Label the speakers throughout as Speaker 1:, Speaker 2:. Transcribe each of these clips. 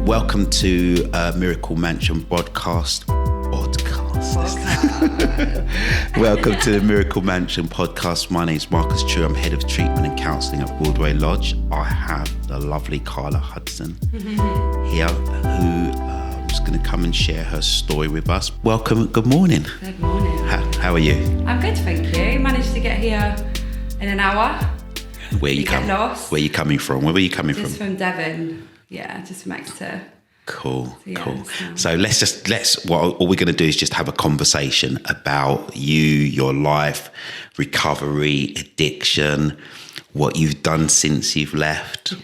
Speaker 1: Welcome to Miracle Mansion podcast. Welcome to the Miracle Mansion podcast. My name is Marcus True. I'm head of treatment and counselling at Broadway Lodge. I have the lovely Carla Hudson here, who is going to come and share her story with us. Welcome. Good morning.
Speaker 2: Good morning.
Speaker 1: How are you?
Speaker 2: I'm good, thank you. Managed to get here in an hour.
Speaker 1: Where you coming?
Speaker 2: Lost.
Speaker 1: Where you coming from? Where were you coming
Speaker 2: Just
Speaker 1: from?
Speaker 2: from Devon. Yeah, just from Exeter.
Speaker 1: Cool.
Speaker 2: Yeah,
Speaker 1: So all we're going to do is just have a conversation about you, your life, recovery, addiction, what you've done since you've left,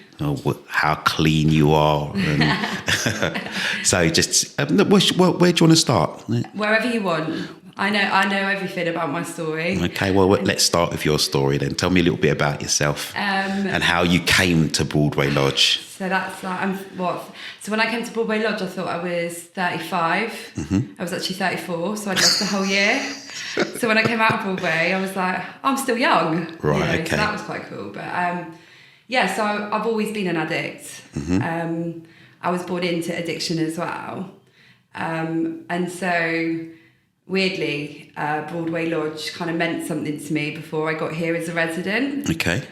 Speaker 1: how clean you are. And so just, where do you want to start?
Speaker 2: Wherever you want. I know everything about my story.
Speaker 1: Okay, well, let's start with your story then. Tell me a little bit about yourself and how you came to Broadway Lodge.
Speaker 2: So that's So when I came to Broadway Lodge, I thought I was 35. Mm-hmm. I was actually 34, so I'd lost the whole year. So when I came out of Broadway, I was like, I'm still young.
Speaker 1: Right, okay.
Speaker 2: So that was quite cool. But so I've always been an addict. Mm-hmm. I was born into addiction as well. And so weirdly, Broadway Lodge kind of meant something to me before I got here as a resident.
Speaker 1: Okay.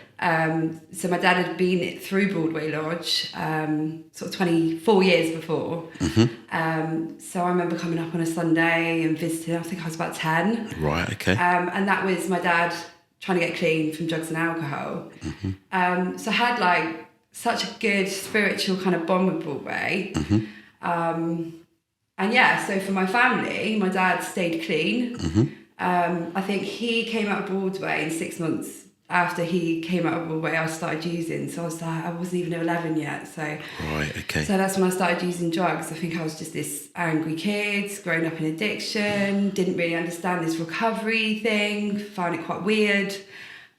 Speaker 2: So my dad had been through Broadway Lodge sort of 24 years before. Mm-hmm. So I remember coming up on a Sunday and visiting. I think I was about 10.
Speaker 1: Right, okay.
Speaker 2: And that was my dad trying to get clean from drugs and alcohol. Mm-hmm. So I had such a good spiritual kind of bond with Broadway. Mm-hmm. So for my family, my dad stayed clean. Mm-hmm. I think he came out of Broadway in 6 months. After he came out of Broadway, I started using. So I wasn't even 11 yet. So
Speaker 1: right, okay.
Speaker 2: So that's when I started using drugs. I think I was just this angry kid, growing up in addiction, didn't really understand this recovery thing, found it quite weird.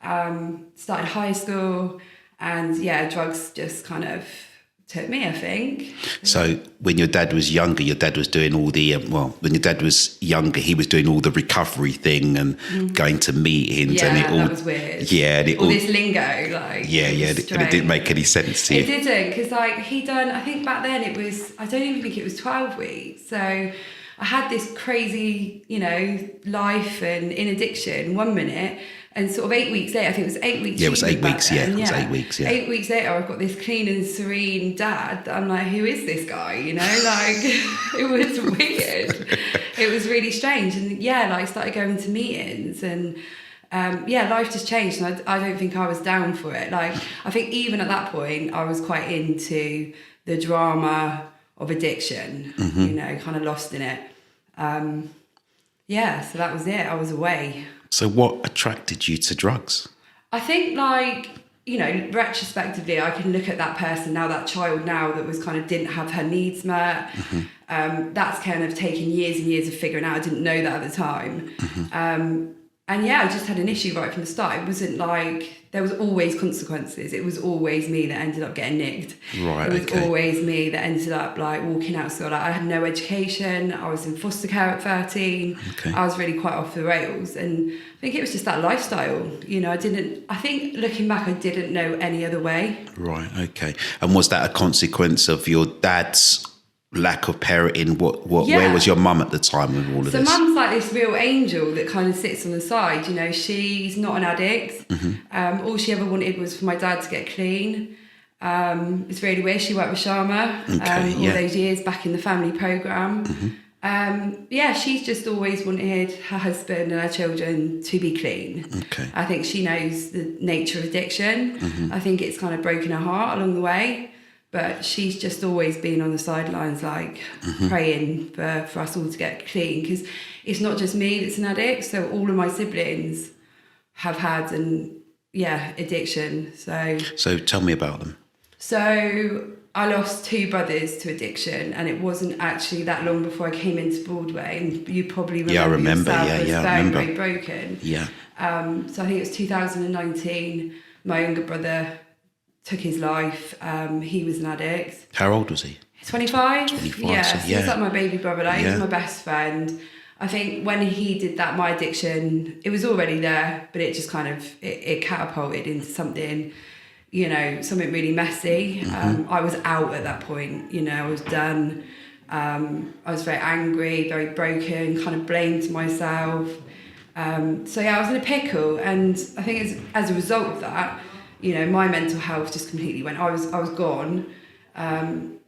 Speaker 2: Started high school, and drugs just kind of took me, I think.
Speaker 1: So when your dad was younger, your dad was doing all the, when your dad was younger, he was doing all the recovery thing and going to meetings.
Speaker 2: Yeah,
Speaker 1: and it all,
Speaker 2: that was weird.
Speaker 1: Yeah. And
Speaker 2: all this lingo,
Speaker 1: and it didn't make any sense to you.
Speaker 2: It didn't, because he'd done, I think back then it was, I don't even think it was 12 weeks. So I had this crazy, life and in addiction 1 minute. And sort of 8 weeks later, I think it was 8 weeks.
Speaker 1: Yeah, it was 8 weeks,
Speaker 2: then,
Speaker 1: It was 8 weeks,
Speaker 2: 8 weeks later, I've got this clean and serene dad. I'm like, who is this guy? It was weird. It was really strange. And I started going to meetings and life just changed. And I don't think I was down for it. I think even at that point, I was quite into the drama of addiction, kind of lost in it. So that was it. I was away.
Speaker 1: So what attracted you to drugs?
Speaker 2: I think retrospectively, I can look at that person now, that child now that was kind of didn't have her needs met. Mm-hmm. That's kind of taken years and years of figuring out. I didn't know that at the time. Mm-hmm. I just had an issue right from the start. It wasn't there was always consequences. It was always me that ended up getting nicked.
Speaker 1: Right,
Speaker 2: it was always me that ended up walking out. So I had no education. I was in foster care at 13. Okay. I was really quite off the rails. And I think it was just that lifestyle. I think looking back, I didn't know any other way.
Speaker 1: Right, okay. And was that a consequence of your dad's lack of parenting? Where was your mum at the time of all of this?
Speaker 2: So mum's like this real angel that kind of sits on the side. She's not an addict. Mm-hmm. All she ever wanted was for my dad to get clean. It's really weird. She worked with Sharma all those years back in the family programme. Mm-hmm. She's just always wanted her husband and her children to be clean. Okay. I think she knows the nature of addiction. Mm-hmm. I think it's kind of broken her heart along the way. But she's just always been on the sidelines, praying for us all to get clean. Because it's not just me that's an addict. So all of my siblings have had addiction. So
Speaker 1: tell me about them.
Speaker 2: So I lost 2 brothers to addiction, and it wasn't actually that long before I came into Broadway. And you probably remember.
Speaker 1: Yeah, I remember.
Speaker 2: Very broken.
Speaker 1: Yeah.
Speaker 2: So I think it was 2019. My younger brother took his life. He was an addict.
Speaker 1: How old was he?
Speaker 2: 25.
Speaker 1: 25.
Speaker 2: Yeah,
Speaker 1: So,
Speaker 2: he was like my baby brother. He was my best friend. I think when he did that, my addiction, it was already there, but it just kind of, it catapulted into something something really messy. I was out at that point, I was done. I was very angry, very broken, kind of blamed myself. So yeah, I was in a pickle, and I think as a result of that, my mental health just completely went. I was gone, and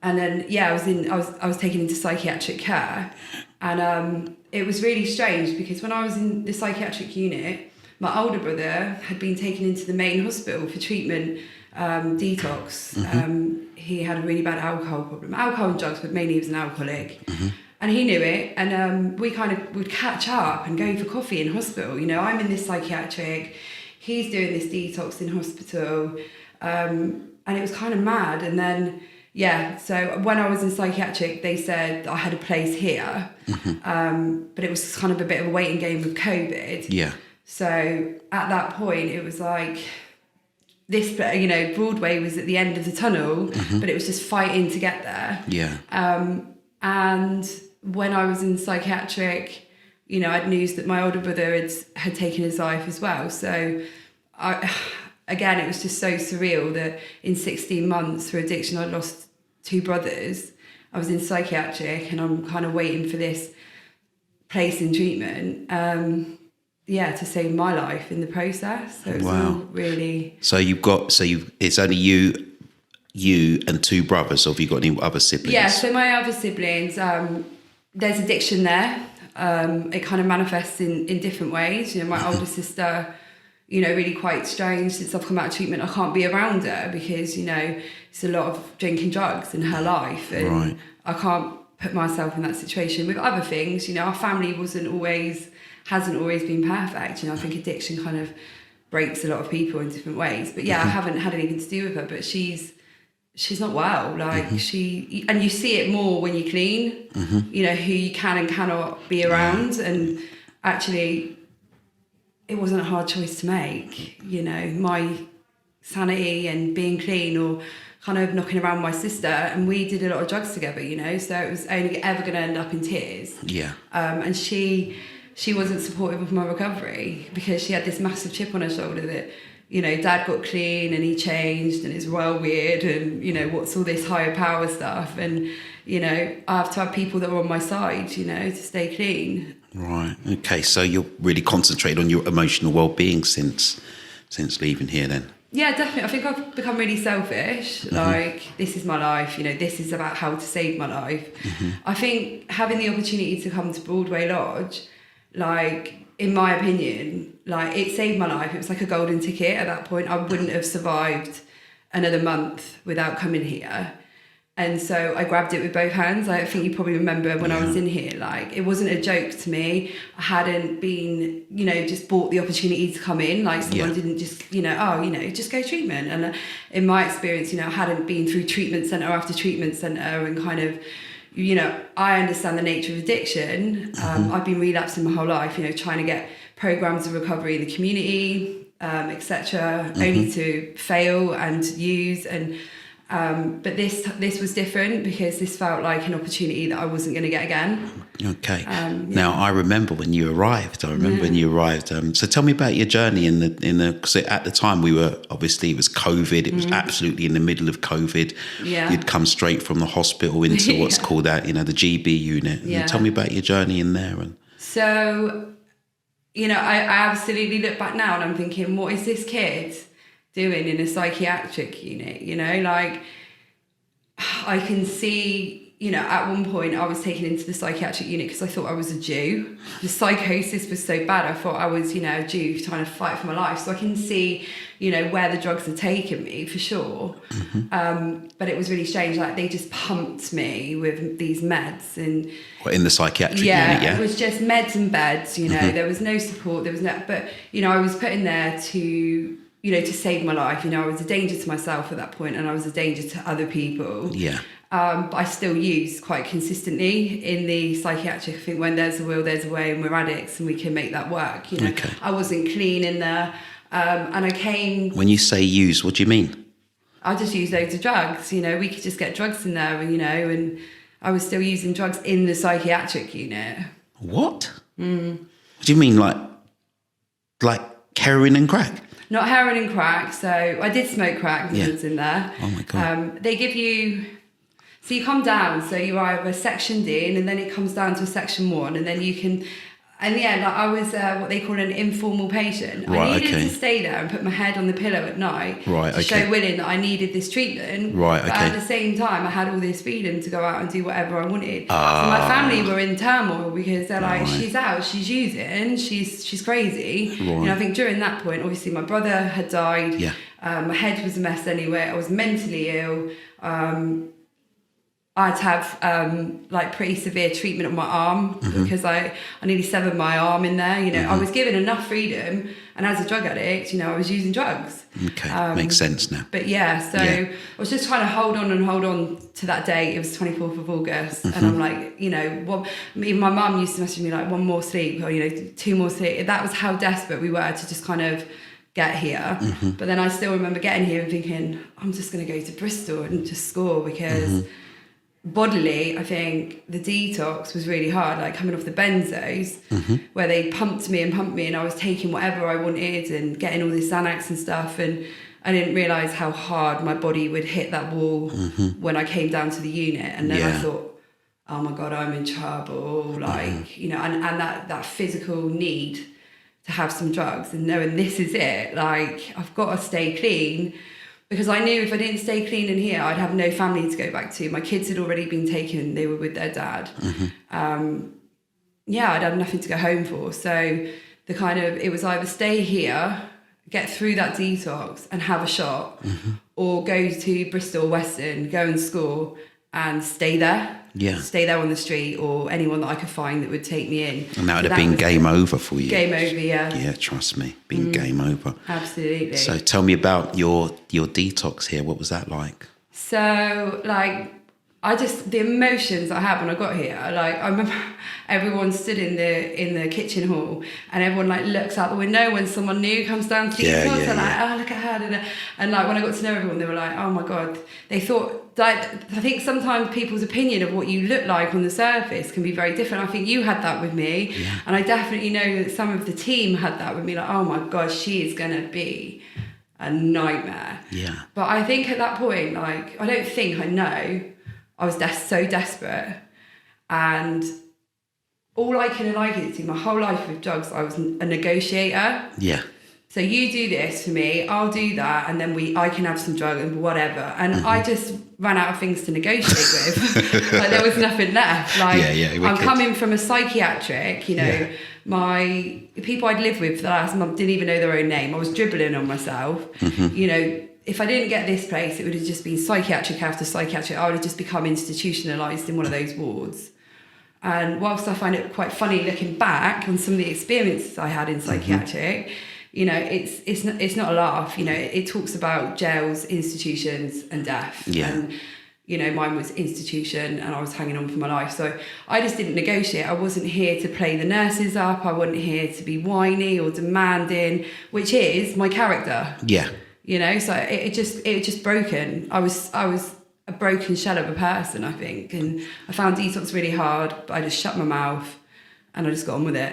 Speaker 2: then I was taken into psychiatric care, and it was really strange because when I was in the psychiatric unit, my older brother had been taken into the main hospital for treatment, detox. He had a really bad alcohol problem, alcohol and drugs, but mainly he was an alcoholic. And he knew it, and we kind of would catch up and go for coffee in hospital. I'm in this psychiatric, he's doing this detox in hospital, and it was kind of mad. And then, so when I was in psychiatric, they said I had a place here, but it was kind of a bit of a waiting game with COVID.
Speaker 1: Yeah.
Speaker 2: So at that point, it was like this, Broadway was at the end of the tunnel, but it was just fighting to get there.
Speaker 1: Yeah.
Speaker 2: And when I was in psychiatric, I'd news that my older brother had taken his life as well. So again, it was just so surreal that in 16 months for addiction, I'd lost 2 brothers. I was in psychiatric, and I'm kind of waiting for this place in treatment. To save my life in the process. So it was all really.
Speaker 1: So it's only you and 2 brothers, or have you got any other siblings?
Speaker 2: Yeah, so my other siblings, there's addiction there. It kind of manifests in different ways. My older sister, really quite strange. Since I've come out of treatment, I can't be around her because, it's a lot of drinking drugs in her life, and I can't put myself in that situation. With other things, our family hasn't always been perfect. I think addiction kind of breaks a lot of people in different ways. But I haven't had anything to do with her, but she's not well. Like and you see it more when you clean, who you can and cannot be around. And actually, it wasn't a hard choice to make. My sanity and being clean, or kind of knocking around my sister, and we did a lot of drugs together, so it was only ever going to end up in tears. Yeah. And she wasn't supportive of my recovery because she had this massive chip on her shoulder that, Dad got clean and he changed and it's well weird and, what's all this higher power stuff. And, I have to have people that are on my side, to stay clean.
Speaker 1: Right. Okay. So you're really concentrated on your emotional well-being since leaving here then?
Speaker 2: Yeah, definitely. I think I've become really selfish. Like, this is my life, this is about how to save my life. I think having the opportunity to come to Broadway Lodge, like, in my opinion, like, it saved my life. It was like a golden ticket at that point. I wouldn't have survived another month without coming here. And so I grabbed it with both hands. I think you probably remember when I was in here, like, it wasn't a joke to me. I hadn't been, just bought the opportunity to come in. Like, someone didn't just, just go treatment. And in my experience, I hadn't been through treatment centre after treatment centre and kind of, I understand the nature of addiction. I've been relapsing my whole life, trying to get programs of recovery in the community, etc., only to fail and to use. And but this was different because this felt like an opportunity that I wasn't going to get again.
Speaker 1: Okay. Now I remember when you arrived. So tell me about your journey because at the time it was COVID. It was absolutely in the middle of COVID.
Speaker 2: Yeah.
Speaker 1: You'd come straight from the hospital into what's called the GB unit.
Speaker 2: Yeah.
Speaker 1: Tell me about your journey in there.
Speaker 2: So, I absolutely look back now and I'm thinking, what is this kid doing in a psychiatric unit? Like, I can see, at one point I was taken into the psychiatric unit because I thought I was a Jew. The psychosis was so bad, I thought I was, a Jew trying to fight for my life. So I can see, where the drugs had taken me for sure. But it was really strange. Like, they just pumped me with these meds and
Speaker 1: in the psychiatric unit, yeah?
Speaker 2: It was just meds and beds, there was no support, but, I was put in there to save my life. I was a danger to myself at that point, and I was a danger to other people. Yeah. But I still use quite consistently in the psychiatric. I think when there's a will, there's a way, and we're addicts, and we can make that work. Okay. I wasn't clean in there, and I came.
Speaker 1: When you say use, what do you mean?
Speaker 2: I just used loads of drugs. We could just get drugs in there, and I was still using drugs in the psychiatric unit.
Speaker 1: What? What do you mean, like heroin and crack?
Speaker 2: not heroin and crack. So I did smoke crack when I was in there.
Speaker 1: Oh my God.
Speaker 2: They give you, so you come down, so you're either sectioned in, and then it comes down to a section 1, and then you can, and yeah, like I was what they call an informal patient.
Speaker 1: Right,
Speaker 2: I needed
Speaker 1: okay.
Speaker 2: to stay there and put my head on the pillow at night
Speaker 1: Right,
Speaker 2: to
Speaker 1: okay.
Speaker 2: show William that I needed this treatment.
Speaker 1: Right,
Speaker 2: But
Speaker 1: okay.
Speaker 2: at the same time, I had all this freedom to go out and do whatever I wanted. So my family were in turmoil because they're like, she's out, she's using, she's crazy.
Speaker 1: Right.
Speaker 2: You know, I think during that point, obviously my brother had died.
Speaker 1: Yeah.
Speaker 2: My head was a mess anyway. I was mentally ill. I had to have like pretty severe treatment on my arm because I nearly severed my arm in there. You know, I was given enough freedom, and as a drug addict, you know, I was using drugs.
Speaker 1: Okay, makes sense now.
Speaker 2: But yeah, so I was just trying to hold on to that date. It was 24th of August, and I'm like, you know, even my mum used to message me like, 1 more sleep, or, you know, 2 more sleep. That was how desperate we were to just kind of get here. But then I still remember getting here and thinking, I'm just going to go to Bristol and just score, because bodily, I think the detox was really hard, like coming off the benzos, where they pumped me, and I was taking whatever I wanted and getting all this Xanax and stuff, and I didn't realise how hard my body would hit that wall when I came down to the unit. And then I thought, oh my God, I'm in trouble, like, you know, and that physical need to have some drugs and knowing this is it, like, I've got to stay clean. Because I knew if I didn't stay clean in here, I'd have no family to go back to. My kids had already been taken. They were with their dad. I'd have nothing to go home for. So it was either stay here, get through that detox and have a shot, or go to Bristol Western, go and score and stay there.
Speaker 1: Yeah.
Speaker 2: Stay there on the street, or anyone that I could find that would take me in.
Speaker 1: And that would have been game over for you.
Speaker 2: Game over, yeah.
Speaker 1: Yeah, trust me, been game over.
Speaker 2: Absolutely.
Speaker 1: So tell me about your detox here. What was that like?
Speaker 2: So, like, the emotions I had when I got here, like, I remember everyone stood in the kitchen hall, and everyone like looks out the window when someone new comes down to detox, and like, oh, look at her, and like when I got to know everyone, they were like, oh my God, they thought, like, I think sometimes people's opinion of what you look like on the surface can be very different. I think you had that with me, and I definitely know that some of the team had that with me, like, oh my God, she is gonna be a nightmare. Yeah. But I think at that point, like, I know I was so desperate, and all I can liken it to, my whole life with drugs, I was a negotiator. Yeah. So you do this for me, I'll do that, and then I can have some drugs and whatever. And I just ran out of things to negotiate with. Like, there was nothing left. Like, I'm coming from a psychiatric, you know, my people I'd lived with for the last month didn't even know their own name. I was dribbling on myself. You know, if I didn't get this place, it would have just been psychiatric after psychiatric. I would have just become institutionalised in one of those wards. And whilst I find it quite funny looking back on some of the experiences I had in psychiatric, you know, it's not a laugh. You know, it talks about jails, institutions, and death. Yeah. And, you know, mine was institution, and I was hanging on for my life. So I just didn't negotiate. I wasn't here to play the nurses up. I wasn't here to be whiny or demanding, which is my character. Yeah. You know, so it just broken. I was a broken shell of a person, I think, and I found detox really hard. But I just shut my mouth. And I just got on with it.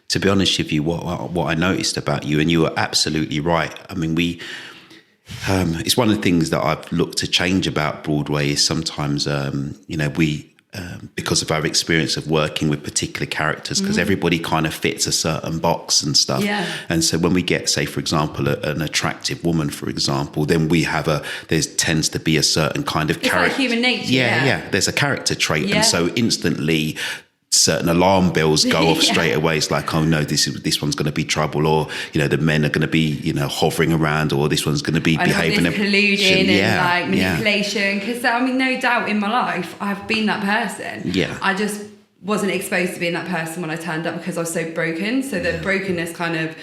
Speaker 1: To be honest with you, what I noticed about you, and you were absolutely right. I mean, it's one of the things that I've looked to change about Broadway is sometimes, you know, because of our experience of working with particular characters, because everybody kind of fits a certain box and stuff. Yeah. And so when we get, say, for example, an attractive woman, for example, then there tends to be a certain kind of character.
Speaker 2: It's like human nature.
Speaker 1: Yeah. There's a character trait. Yeah. And so instantly certain alarm bells go off straight away. It's like, oh no, this one's going to be trouble, or, you know, the men are going to be, you know, hovering around, or this one's going to be behaving
Speaker 2: colluding and like manipulation. Because I mean, no doubt in my life I've been that person. Yeah. I just wasn't exposed to being that person when I turned up because I was so broken. So the brokenness kind of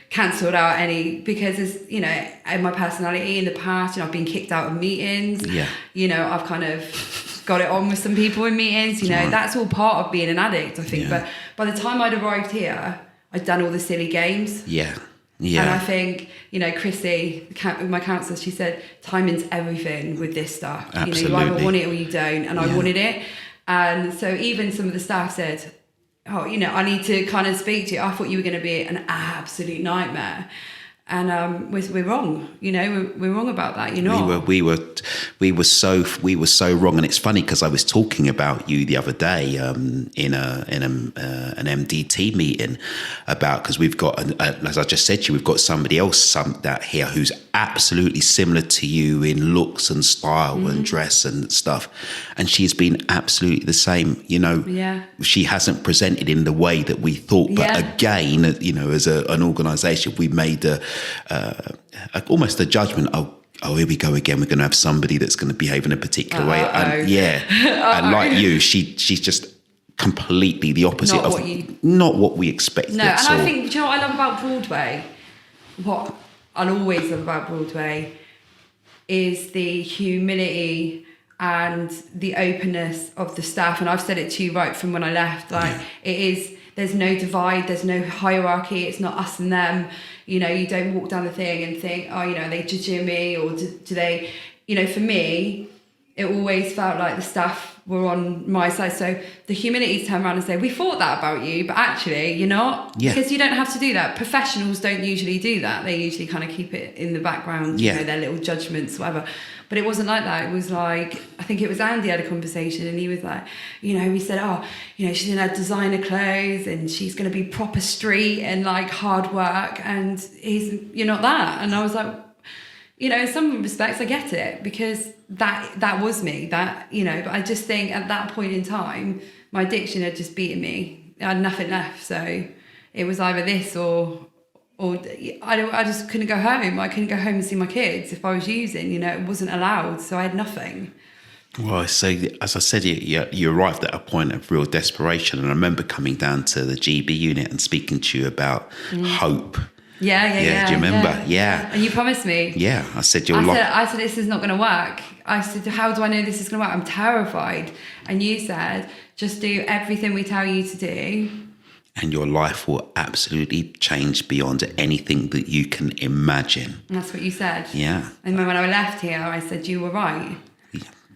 Speaker 2: cancelled out because as you know, in my personality in the past, you know, I've been kicked out of meetings. Yeah. You know, I've kind of got it on with some people in meetings, you know, that's all part of being an addict, I think. Yeah. But by the time I'd arrived here, I'd done all the silly games. Yeah. Yeah. And I think, you know, Chrissy, my counsellor, she said, timing's everything with this stuff. Absolutely. You know, you either want it or you don't. And I wanted it. And so even some of the staff said, oh, you know, I need to kind of speak to you. I thought you were going to be an absolute nightmare. And we're wrong, we're wrong about that. You're not.
Speaker 1: We were so wrong, and it's funny because I was talking about you the other day in an MDT meeting because we've got, as I just said to you, we've got somebody else that here who's absolutely similar to you in looks and style and dress and stuff, and she's been absolutely the same. She hasn't presented in the way that we thought, but again, as an organisation, we made almost a judgment. Oh, here we go again. We're going to have somebody that's going to behave in a particular way. And and like you, she's just completely the opposite not what we expected.
Speaker 2: No, and I think, do you know what I love about Broadway? What I'll always love about Broadway is the humility and the openness of the staff. And I've said it to you right from when I left. There's no divide, there's no hierarchy. It's not us and them. You don't walk down the thing and think, are they judging me, or do they, for me, it always felt like the staff were on my side. So the humility turn around and say, we thought that about you, but actually you're not. Yeah. Because you don't have to do that. Professionals don't usually do that. They usually kind of keep it in the background, their little judgments, whatever. But it wasn't like that. It was like, I think it was Andy had a conversation, and he was like, we said, she's in her designer clothes and she's going to be proper street and like hard work, and you're not that. And I was like, in some respects I get it, because that was me, but I just think at that point in time, my addiction had just beaten me. I had nothing left. So it was either this or I just couldn't go home. I couldn't go home and see my kids if I was using, it wasn't allowed. So I had nothing.
Speaker 1: Well, so as I said, you arrived at a point of real desperation. And I remember coming down to the GB unit and speaking to you about hope.
Speaker 2: Yeah.
Speaker 1: Do you remember? Yeah.
Speaker 2: And you promised me.
Speaker 1: Yeah. I said,
Speaker 2: I said, this is not going to work. I said, how do I know this is going to work? I'm terrified. And you said, just do everything we tell you to do.
Speaker 1: And your life will absolutely change beyond anything that you can imagine.
Speaker 2: And that's what you said.
Speaker 1: Yeah.
Speaker 2: And when I left here, I said, you were right.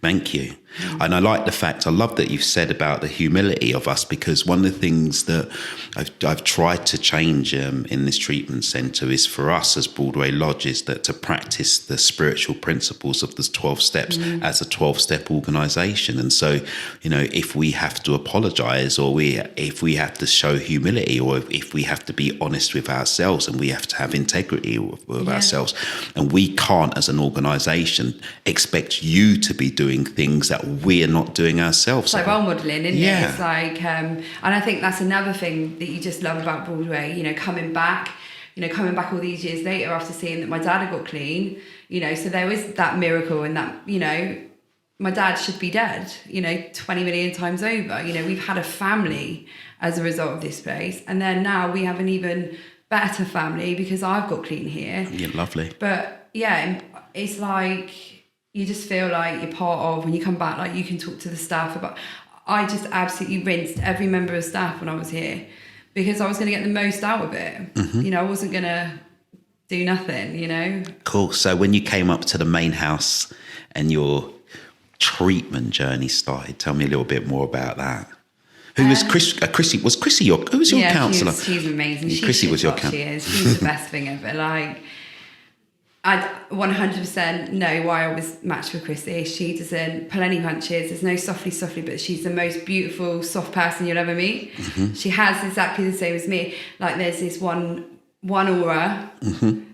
Speaker 1: Thank you. And I like the fact, I love that you've said about the humility of us, because one of the things that I've tried to change in this treatment centre is for us as Broadway Lodge is that to practice the spiritual principles of the 12 steps as a 12-step organisation. And so, if we have to apologise, or if we have to show humility, or if we have to be honest with ourselves, and we have to have integrity with ourselves, and we can't as an organisation expect you to be doing things that we're not doing ourselves.
Speaker 2: It's like role modelling, isn't it? It's like, and I think that's another thing that you just love about Broadway, coming back all these years later after seeing that my dad had got clean, so there was that miracle, and that, my dad should be dead, 20 million times over. We've had a family as a result of this place. And then now we have an even better family because I've got clean here.
Speaker 1: Yeah, lovely.
Speaker 2: But yeah, it's like, you just feel like you're part of, when you come back, like you can talk to the staff about. I just absolutely rinsed every member of staff when I was here, because I was going to get the most out of it. I wasn't going to do nothing,
Speaker 1: Cool. So when you came up to the main house and your treatment journey started, tell me a little bit more about that. Who was Chrissy? Was Chrissy who was your counsellor?
Speaker 2: She's amazing.
Speaker 1: Chrissy was your counsellor.
Speaker 2: She is. She's the best thing ever. Like, I 100% know why I was matched with Chrissy. She doesn't pull any punches. There's no softly, but she's the most beautiful, soft person you'll ever meet. She has exactly the same as me. Like, there's this one aura.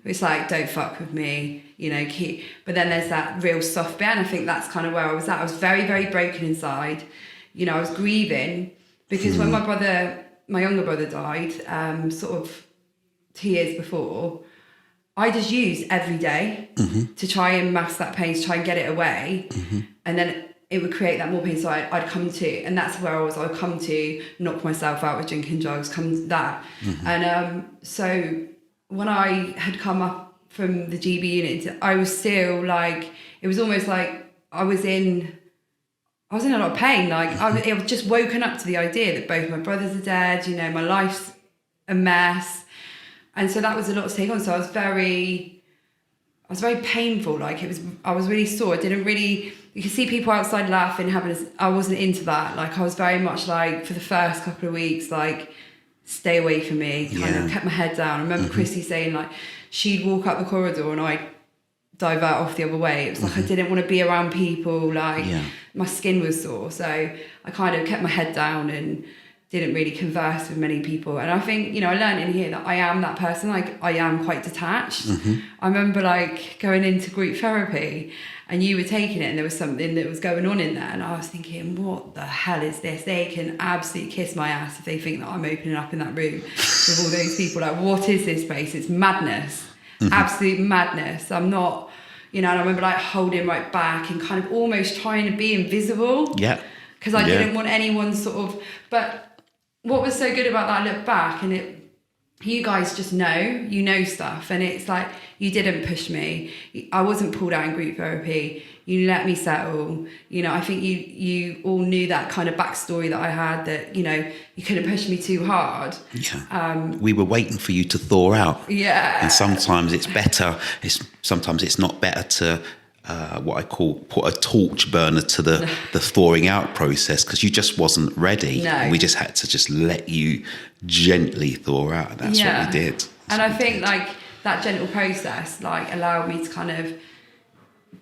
Speaker 2: It's like, don't fuck with me, keep. But then there's that real soft bit, and I think that's kind of where I was at. I was very, very broken inside. I was grieving because when my younger brother died, sort of 2 years before, I just used every day to try and mask that pain, to try and get it away. And then it would create that more pain. So I'd come to, and that's where I would come to knock myself out with drinking drugs, come to that. And so when I had come up from the GB unit, I was still like, it was almost like I was in a lot of pain. Like I was just woken up to the idea that both my brothers are dead, my life's a mess. And so that was a lot to take on. So I was very painful. Like I was really sore. You could see people outside laughing, I wasn't into that. Like I was very much like, for the first couple of weeks, like stay away from me, kind of kept my head down. I remember Chrissy saying like she'd walk up the corridor and I'd divert off the other way. It was like I didn't want to be around people, like my skin was sore. So I kind of kept my head down and didn't really converse with many people. And I think, you know, I learned in here that I am that person, like I am quite detached. I remember like going into group therapy and you were taking it and there was something that was going on in there and I was thinking, what the hell is this? They can absolutely kiss my ass if they think that I'm opening up in that room with all those people. Like, what is this place? It's madness. Absolute madness. I'm not, you know, and I remember like holding right back and kind of almost trying to be invisible.
Speaker 1: Yeah.
Speaker 2: Because I didn't want anyone sort of, but what was so good about that look back, and you guys just you know stuff, and it's like you didn't push me. I wasn't pulled out in group therapy. You let me settle. You know, I think you all knew that kind of backstory that I had, that, you know, you couldn't push me too hard.
Speaker 1: Yeah. We were waiting for you to thaw out.
Speaker 2: Yeah.
Speaker 1: And sometimes it's better. Sometimes it's not better to what I call put a torch burner to the thawing out process, because you just wasn't ready.
Speaker 2: No.
Speaker 1: We just had to just let you gently thaw out, and that's what we did.
Speaker 2: And I think like that gentle process like allowed me to kind of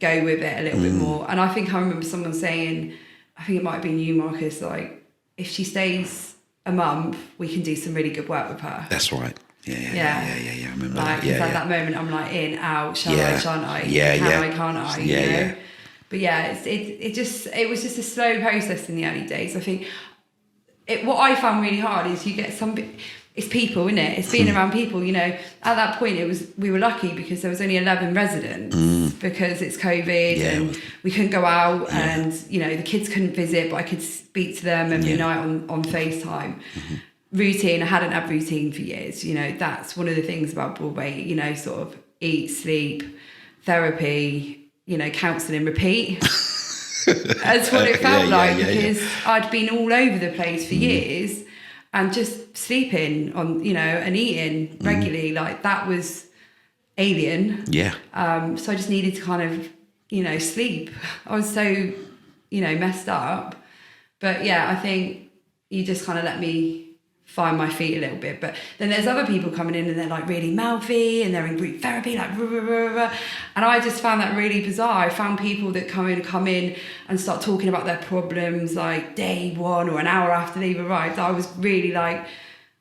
Speaker 2: go with it a little bit more. And I think I remember someone saying, I think it might have been you, Marcus, like if she stays a month, we can do some really good work with her.
Speaker 1: That's right. Yeah. I remember
Speaker 2: like,
Speaker 1: that.
Speaker 2: Like that moment, I'm like in, out, shall I, shan't I? Can't I?
Speaker 1: Yeah,
Speaker 2: you know? But yeah, it was just a slow process in the early days. I think what I found really hard is you get it's people, isn't it? It's being around people, you know. At that point, we were lucky because there was only 11 residents because it's COVID and we couldn't go out and, you know, the kids couldn't visit, but I could speak to them every night on FaceTime. Routine, I hadn't had routine for years, you know. That's one of the things about Broadway, you know, sort of eat, sleep, therapy, you know, counselling, repeat. That's what it felt like, because I'd been all over the place for years and just sleeping on, you know, and eating regularly, like that was alien. So I just needed to kind of, you know, sleep. I was so, you know, messed up. But yeah, I think you just kind of let me find my feet a little bit. But then there's other people coming in and they're like really mouthy and they're in group therapy, like rah, rah, rah, rah. And I just found that really bizarre. I found people that come in and start talking about their problems like day one or an hour after they've arrived. I was really like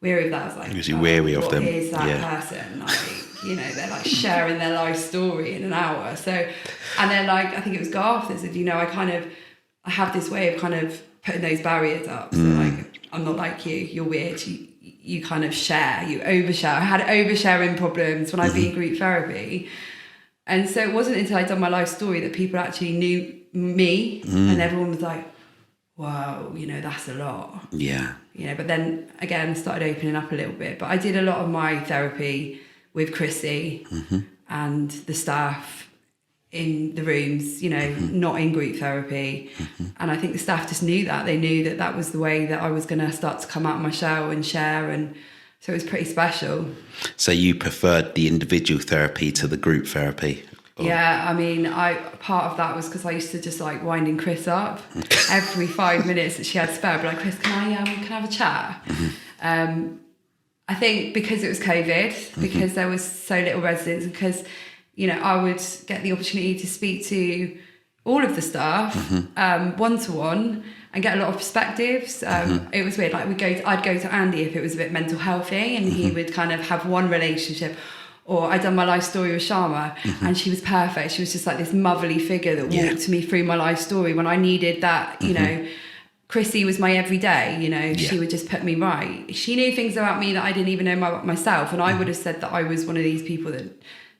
Speaker 2: weary of that. I was like,
Speaker 1: was you weary of them?
Speaker 2: What is that person? Like, you know, they're like sharing their life story in an hour. So, and then like, I think it was Garth that said, you know, I have this way of kind of putting those barriers up. So like, I'm not like you, you're weird. You kind of share, you overshare. I had oversharing problems when I'd be in group therapy. And so it wasn't until I'd done my life story that people actually knew me and everyone was like, wow, you know, that's a lot. Yeah. You know, but then again, started opening up a little bit. But I did a lot of my therapy with Chrissy and the staff in the rooms, you know, not in group therapy. And I think the staff just knew that. They knew that that was the way that I was going to start to come out of my shell and share. And so it was pretty special.
Speaker 1: So you preferred the individual therapy to the group therapy? Or? Yeah,
Speaker 2: I mean, part of that was because I used to just like winding Chris up. Every 5 minutes that she had spare, I'd be like, Chris, can I have a chat? I think because it was COVID, because there was so little residents, because, you know, I would get the opportunity to speak to all of the staff one-to-one and get a lot of perspectives. It was weird. Like I'd go to Andy if it was a bit mental healthy, and he would kind of have one relationship. Or I'd done my life story with Sharma, and she was perfect. She was just like this motherly figure that walked me through my life story when I needed that, you know. Chrissy was my everyday, you know, she would just put me right. She knew things about me that I didn't even know about myself, and I would have said that I was one of these people that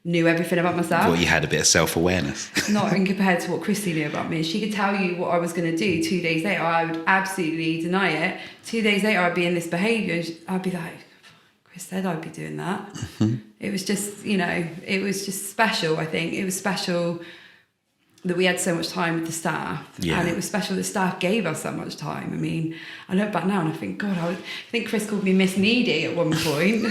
Speaker 2: knew everything about myself.
Speaker 1: Well, you had a bit of self-awareness.
Speaker 2: Not in compared to what Chrissy knew about me. She could tell you what I was going to do 2 days later. I would absolutely deny it. 2 days later, I'd be in this behaviour. I'd be like, Chris said I'd be doing that. It was just, you know, it was just special, I think. It was special that we had so much time with the staff. And it was special that staff gave us that much time. I mean, I look back now and I think, God, I think Chris called me Miss Needy at one point.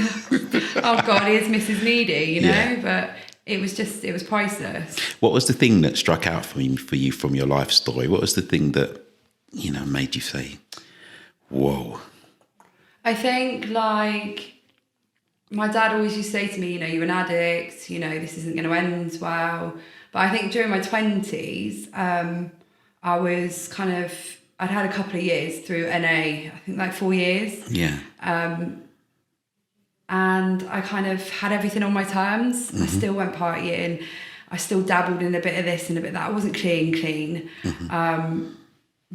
Speaker 2: Oh, God, here's Mrs. Needy, you know? But it was priceless. What
Speaker 1: was the thing that struck out for you from your life story? What was the thing that, you know, made you say, whoa?
Speaker 2: I think like my dad always used to say to me, you know, you're an addict, you know, this isn't going to end well. But I think during my 20s, I was kind of, I'd had a couple of years through NA, I think like 4 years.
Speaker 1: Yeah.
Speaker 2: And I kind of had everything on my terms. I still went partying. I still dabbled in a bit of this and a bit of that. I wasn't clean.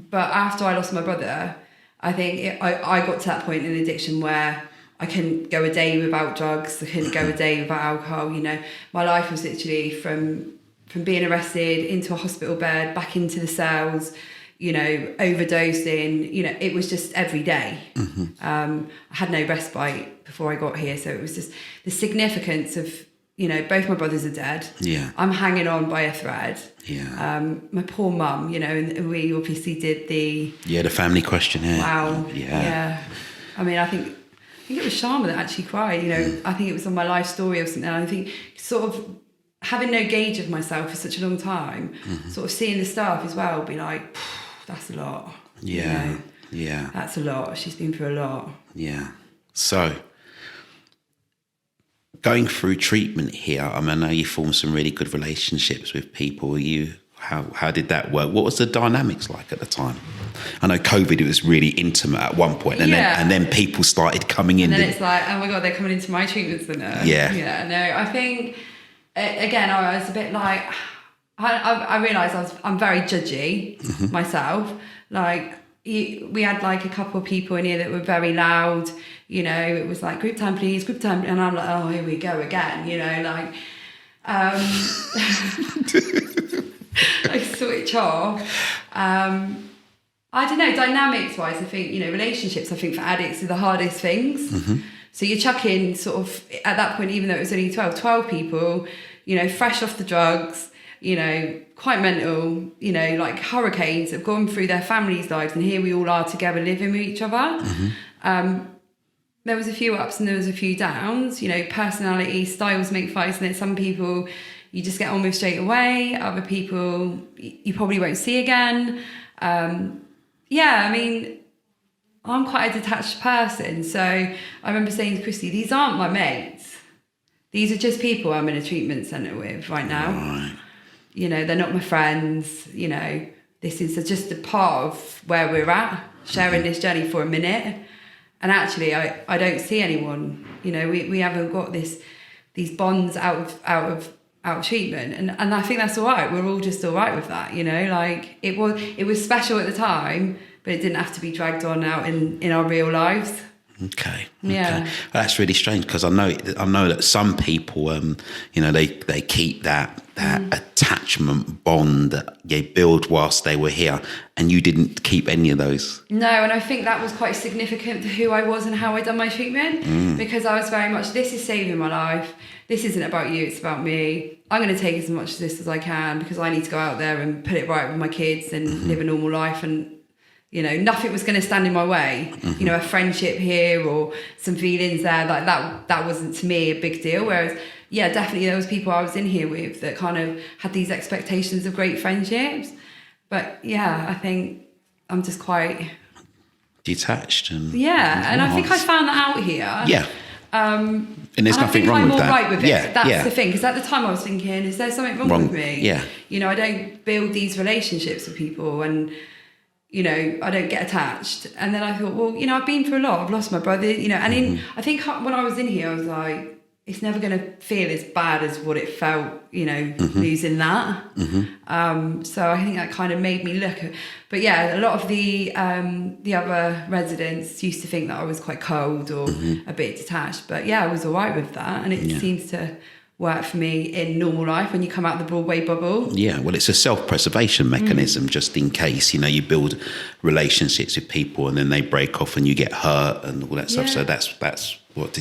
Speaker 2: But after I lost my brother, I think I got to that point in addiction where I couldn't go a day without drugs. I couldn't go a day without alcohol. You know, my life was literally from being arrested into a hospital bed, back into the cells, you know, overdosing. You know, it was just every day. I had no respite before I got here. So it was just the significance of, you know, both my brothers are dead.
Speaker 1: Yeah.
Speaker 2: I'm hanging on by a thread.
Speaker 1: Yeah.
Speaker 2: My poor mum, you know, and we obviously did the
Speaker 1: family questionnaire.
Speaker 2: Wow. Yeah. I mean, I think it was Sharma that actually cried, you know. I think it was on my life story or something. And I think sort of having no gauge of myself for such a long time, sort of seeing the staff as well be like, that's a lot.
Speaker 1: Yeah.
Speaker 2: You know?
Speaker 1: Yeah.
Speaker 2: That's a lot. She's been through a lot.
Speaker 1: Yeah. So going through treatment here, I mean, I know you formed some really good relationships with people. How did that work? What was the dynamics like at the time? I know COVID, it was really intimate at one point, and then people started coming in.
Speaker 2: And then it's like, oh my God, they're coming into my treatment centre.
Speaker 1: Yeah.
Speaker 2: Yeah, no, I think, again, I was a bit like, I realised I'm very judgy myself. Like, we had like a couple of people in here that were very loud, you know, it was like, group time please, group time, and I'm like, oh, here we go again, you know, like, I switch off. I don't know, dynamics wise, I think, you know, relationships, I think for addicts are the hardest things. So you're chucking sort of, at that point, even though it was only 12 people, you know, fresh off the drugs, you know, quite mental, you know, like hurricanes have gone through their families' lives, and here we all are together living with each other. There was a few ups and there was a few downs, you know, personality, styles make fights, and some people you just get on with straight away, other people you probably won't see again. I mean, I'm quite a detached person, so I remember saying to Christy, these aren't my mates. These are just people I'm in a treatment centre with right now. Right. You know, they're not my friends, you know, this is just a part of where we're at, sharing this journey for a minute. And actually, I don't see anyone, you know, we haven't got these bonds out of treatment. And I think that's all right. We're all just all right with that, you know, like it was special at the time, but it didn't have to be dragged on out in our real lives.
Speaker 1: Okay.
Speaker 2: Yeah.
Speaker 1: That's really strange, because I know that some people, you know, they keep that attachment bond that they build whilst they were here, and you didn't keep any of those. No,
Speaker 2: and I think that was quite significant to who I was and how I done my treatment, because I was very much, this is saving my life. This isn't about you, it's about me. I'm going to take as much of this as I can, because I need to go out there and put it right with my kids and live a normal life, and you know, nothing was going to stand in my way. You know, a friendship here or some feelings there, like that wasn't to me a big deal. Whereas, yeah, definitely there was people I was in here with that kind of had these expectations of great friendships. But yeah, I think I'm just quite
Speaker 1: detached and
Speaker 2: I think I found that out here.
Speaker 1: Yeah. And there's nothing wrong with that.
Speaker 2: I'm all right with it.
Speaker 1: Yeah,
Speaker 2: That's the thing, because at the time I was thinking, is there something wrong with me?
Speaker 1: Yeah.
Speaker 2: You know, I don't build these relationships with people, and you know, I don't get attached. And then I thought, well, you know, I've been through a lot. I've lost my brother, you know, and I think when I was in here, I was like, it's never going to feel as bad as what it felt, you know, losing that. So I think that kind of made me look at, but yeah, a lot of the other residents used to think that I was quite cold or a bit detached, but yeah, I was all right with that. And it seems to work for me in normal life when you come out of the Broadway bubble. Yeah,
Speaker 1: well, it's a self-preservation mechanism, just in case, you know, you build relationships with people and then they break off and you get hurt and all that stuff. So that's what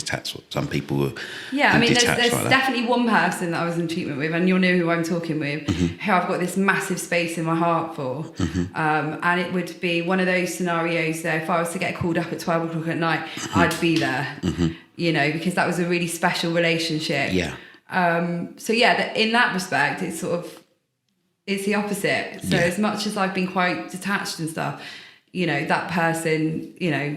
Speaker 1: some people were.
Speaker 2: Yeah, I mean, there's like definitely one person that I was in treatment with, and you'll know who I'm talking with, who I've got this massive space in my heart for. And it would be one of those scenarios that if I was to get called up at 12 o'clock at night, I'd be there, you know, because that was a really special relationship.
Speaker 1: Yeah.
Speaker 2: So yeah, in that respect, it's the opposite. So as much as I've been quite detached and stuff, that person,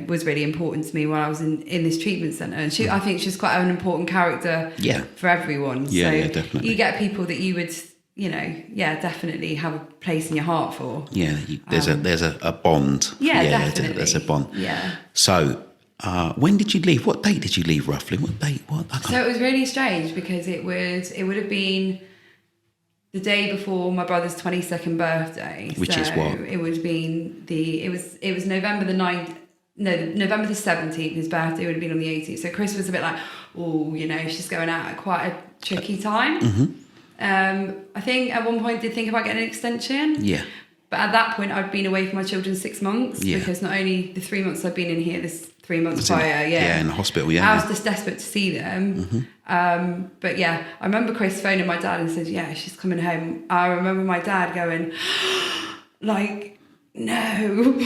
Speaker 2: was really important to me while I was in this treatment centre. And I think she's quite an important character for everyone.
Speaker 1: Yeah,
Speaker 2: so
Speaker 1: yeah, definitely.
Speaker 2: You get people that you would, definitely have a place in your heart for.
Speaker 1: Yeah, there's a bond.
Speaker 2: Yeah, definitely.
Speaker 1: There's a bond.
Speaker 2: Yeah.
Speaker 1: So, when did you leave? What date did you leave roughly? What date?
Speaker 2: So it was really strange because it would have been the day before my brother's 22nd birthday.
Speaker 1: Which is what?
Speaker 2: It would have been it was November the 9th. No, November the 17th, his birthday would have been on the 18th. So Chris was a bit like, she's going out at quite a tricky time.
Speaker 1: Mm-hmm.
Speaker 2: I think at one point did think about getting an extension.
Speaker 1: Yeah.
Speaker 2: But at that point, I'd been away from my children 6 months because not only the 3 months I'd been in here, this 3 months prior,
Speaker 1: in the hospital, yeah.
Speaker 2: I was just desperate to see them. Mm-hmm. But yeah, I remember Chris phoning my dad and said, yeah, she's coming home. I remember my dad going, like, no,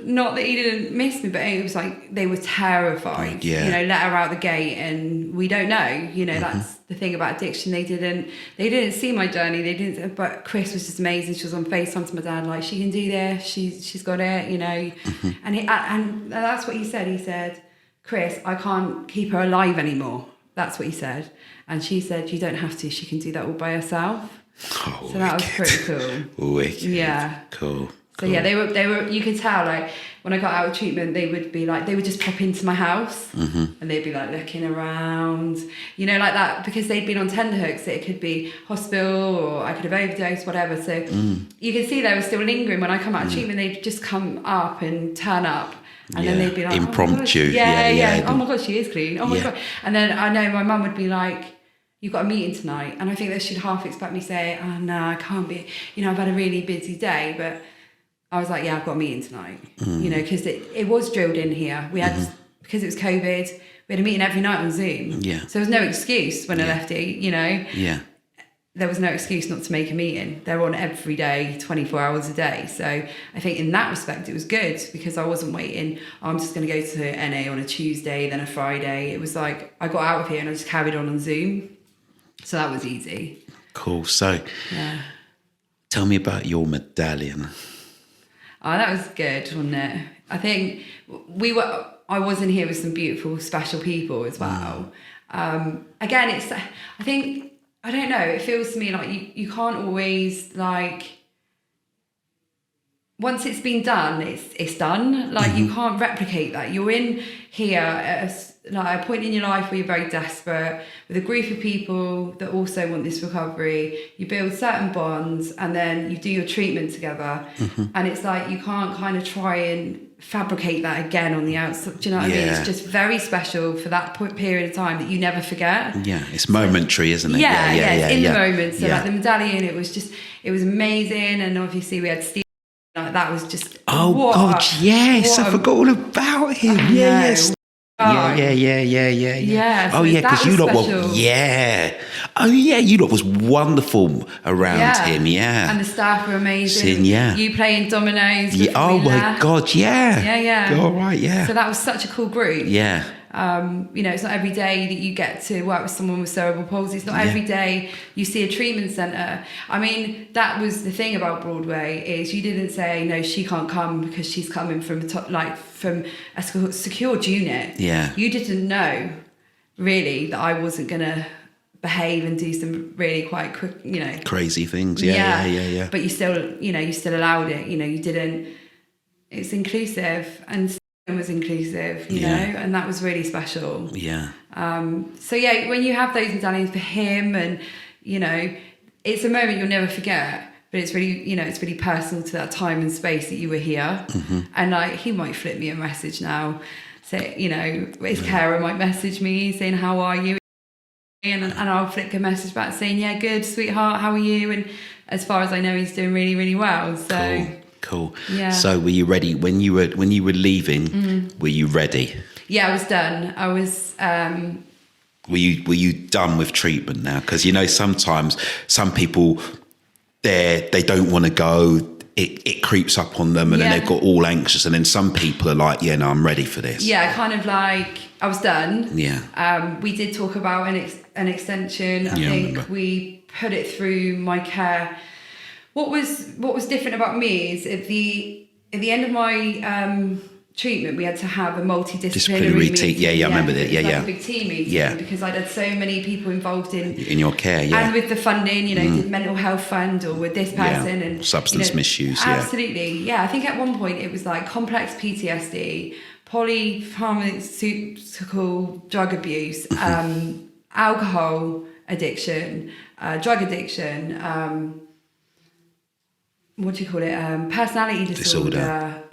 Speaker 2: not that he didn't miss me, but it was like they were terrified.
Speaker 1: Yeah.
Speaker 2: Let her out the gate, and we don't know. That's the thing about addiction. They didn't see my journey. They didn't. But Chris was just amazing. She was on FaceTime to my dad, like, she can do this. She's got it.
Speaker 1: Mm-hmm.
Speaker 2: And that's what he said. He said, Chris, I can't keep her alive anymore. That's what he said. And she said, you don't have to. She can do that all by herself.
Speaker 1: Oh,
Speaker 2: so that was pretty cool.
Speaker 1: Wicked.
Speaker 2: Yeah.
Speaker 1: Cool.
Speaker 2: So yeah, they were. You could tell, like, when I got out of treatment, they would just pop into my house and they'd be like looking around, like that, because they'd been on tenterhooks. It could be hospital or I could have overdosed, whatever. So you could see they were still lingering. When I come out of treatment, they'd just come up and turn up. And then they'd be like,
Speaker 1: impromptu.
Speaker 2: Oh my gosh,
Speaker 1: yeah.
Speaker 2: Oh my God, she is clean. Oh my God. And then I know my mum would be like, you've got a meeting tonight. And I think that she'd half expect me to say, oh no, I can't be, I've had a really busy day. But I was like, yeah, I've got a meeting tonight, because it was drilled in here. We had, because it was COVID, we had a meeting every night on Zoom.
Speaker 1: Yeah.
Speaker 2: So there was no excuse when I left it,
Speaker 1: Yeah.
Speaker 2: There was no excuse not to make a meeting. They're on every day, 24 hours a day. So I think in that respect, it was good because I wasn't waiting. I'm just going to go to NA on a Tuesday, then a Friday. It was like, I got out of here and I just carried on Zoom. So that was easy.
Speaker 1: Cool. So tell me about your medallion.
Speaker 2: Oh, that was good, wasn't it? I think I was in here with some beautiful, special people as well. Again, I don't know, it feels to me like you can't always, like, once it's been done, it's done. Like, you can't replicate that. You're in here at a point in your life where you're very desperate, with a group of people that also want this recovery. You build certain bonds and then you do your treatment together. And it's like, you can't kind of try and fabricate that again on the outside. Do you know what I mean? It's just very special for that period of time that you never forget.
Speaker 1: Yeah, it's momentary, isn't it?
Speaker 2: It's in the moment. So like the medallion, it was amazing. And obviously we had Steve. Like, that was just
Speaker 1: I forgot all about him. Yes. Yeah.
Speaker 2: So
Speaker 1: because you lot were, you lot was wonderful around him. Yeah.
Speaker 2: And the staff were amazing. You playing dominoes.
Speaker 1: Oh my God. Yeah.
Speaker 2: Yeah.
Speaker 1: All right. Yeah.
Speaker 2: So that was such a cool group.
Speaker 1: Yeah.
Speaker 2: It's not every day that you get to work with someone with cerebral palsy. It's not every day you see a treatment centre. I mean, that was the thing about Broadway, is you didn't say, no, she can't come because she's coming from a secured unit.
Speaker 1: Yeah.
Speaker 2: You didn't know, really, that I wasn't going to behave and do some really quite quick,
Speaker 1: crazy things. Yeah.
Speaker 2: But you still allowed it. You didn't. It's inclusive and was inclusive, you know, and that was really special.
Speaker 1: Yeah.
Speaker 2: So when you have those medallions for him, and it's a moment you'll never forget, but it's really, it's really personal to that time and space that you were here. And like, he might flip me a message now, say, his carer might message me saying, how are you? And I'll flick a message back saying, yeah, good, sweetheart, how are you? And as far as I know, he's doing really, really well. So
Speaker 1: Cool.
Speaker 2: Yeah.
Speaker 1: So were you ready when you were leaving? Were you ready?
Speaker 2: Yeah, I was done. I was.
Speaker 1: Were you done with treatment now? Because sometimes some people they don't want to go. It creeps up on them, and then they've got all anxious. And then some people are like, yeah, no, I'm ready for this.
Speaker 2: Yeah, kind of like I was done.
Speaker 1: Yeah.
Speaker 2: We did talk about an extension. I think we put it through my care. What was different about me is at the end of my treatment, we had to have a multidisciplinary meeting.
Speaker 1: I remember that.
Speaker 2: A big team meeting because I'd had so many people involved in
Speaker 1: your care,
Speaker 2: and with the funding, did mental health fund or with this person and
Speaker 1: substance misuse.
Speaker 2: Absolutely, I think at one point it was like complex PTSD, polypharmaceutical drug abuse, alcohol addiction, drug addiction. What do you call it? Personality disorder.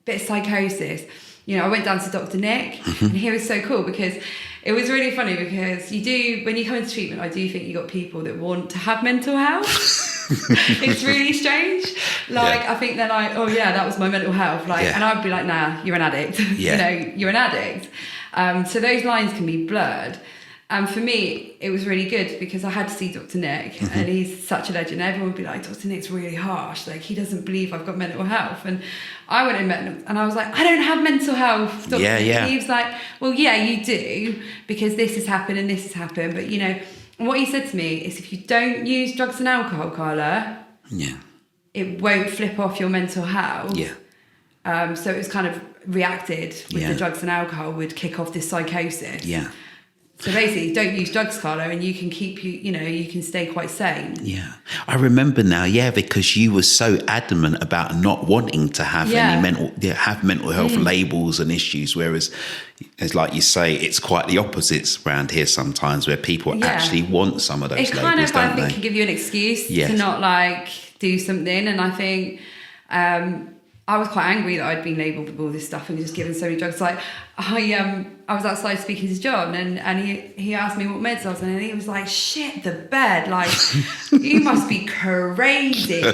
Speaker 2: Bit of psychosis. I went down to Dr. Nick and he was so cool because it was really funny because you do, when you come into treatment, I do think you got people that want to have mental health. It's really strange. I think they're like, oh yeah, that was my mental health. And I'd be like, nah, you're an addict. You're an addict. So those lines can be blurred. And for me, it was really good because I had to see Dr. Nick and he's such a legend. Everyone would be like, Dr. Nick's really harsh. He doesn't believe I've got mental health. And I went and met him and I was like, I don't have mental health. Dr. Nick. He was like, well, yeah, you do because this has happened and this has happened. But, and what he said to me is if you don't use drugs and alcohol, Carla, it won't flip off your mental health. So it was kind of reacted with the drugs and alcohol would kick off this psychosis. So basically, don't use drugs, Carla, and you can keep you can stay quite sane.
Speaker 1: I remember now, because you were so adamant about not wanting to have any mental health labels and issues, whereas, as like you say, it's quite the opposites around here sometimes, where people actually want some of those labels,
Speaker 2: kind of, I think, can give you an excuse to not do something, and I think. I was quite angry that I'd been labelled with all this stuff and just given so many drugs. I was outside speaking to John and he asked me what meds I was on and he was like, shit the bed, you must be crazy.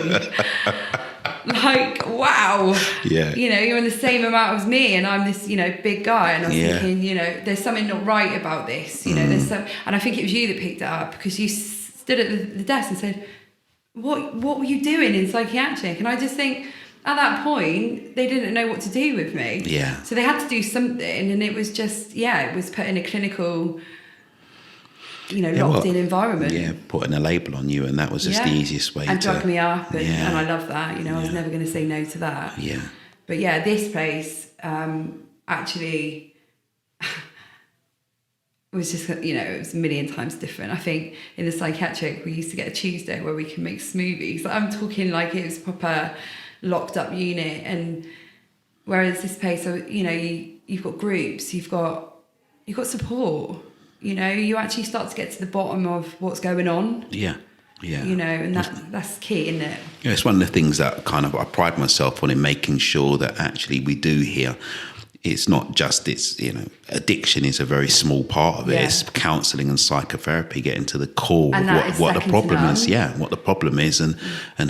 Speaker 2: Wow. You're in the same amount as me and I'm this, big guy and I was thinking, there's something not right about this. There's some, and I think it was you that picked it up because you stood at the desk and said, what were you doing in psychiatric? And I just think, at that point, they didn't know what to do with me. So they had to do something, and it was just, it was put in a clinical, locked-in environment.
Speaker 1: Putting a label on you, and that was just the easiest way
Speaker 2: and drug me up, and I love that. I was never going to say no to that. But this place actually was just, it was a million times different. I think in the psychiatric, we used to get a Tuesday where we can make smoothies. I'm talking it was proper locked up unit, and whereas this place, you've got groups, you've got support, you actually start to get to the bottom of what's going on. And that's key, isn't it?
Speaker 1: It's one of the things that kind of I pride myself on, in making sure that actually we do here. It's not just addiction is a very small part of it. It's counselling and psychotherapy, getting to the core of what the problem is. What the problem is, and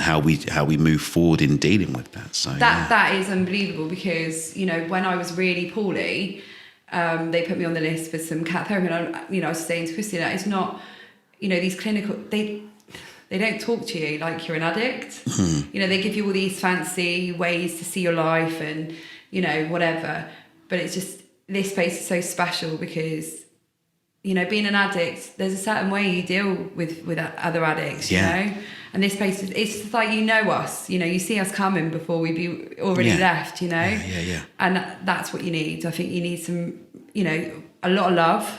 Speaker 1: how we move forward in dealing with that. So
Speaker 2: that is unbelievable because when I was really poorly, they put me on the list for some cat therapy, and I was saying to Christy that it's not these clinical they don't talk to you like you're an addict. They give you all these fancy ways to see your life and whatever. But it's just, this place is so special because, being an addict, there's a certain way you deal with other addicts, And this place, it's just like, us, you see us coming before we be already left, And that's what you need. I think you need some, a lot of love,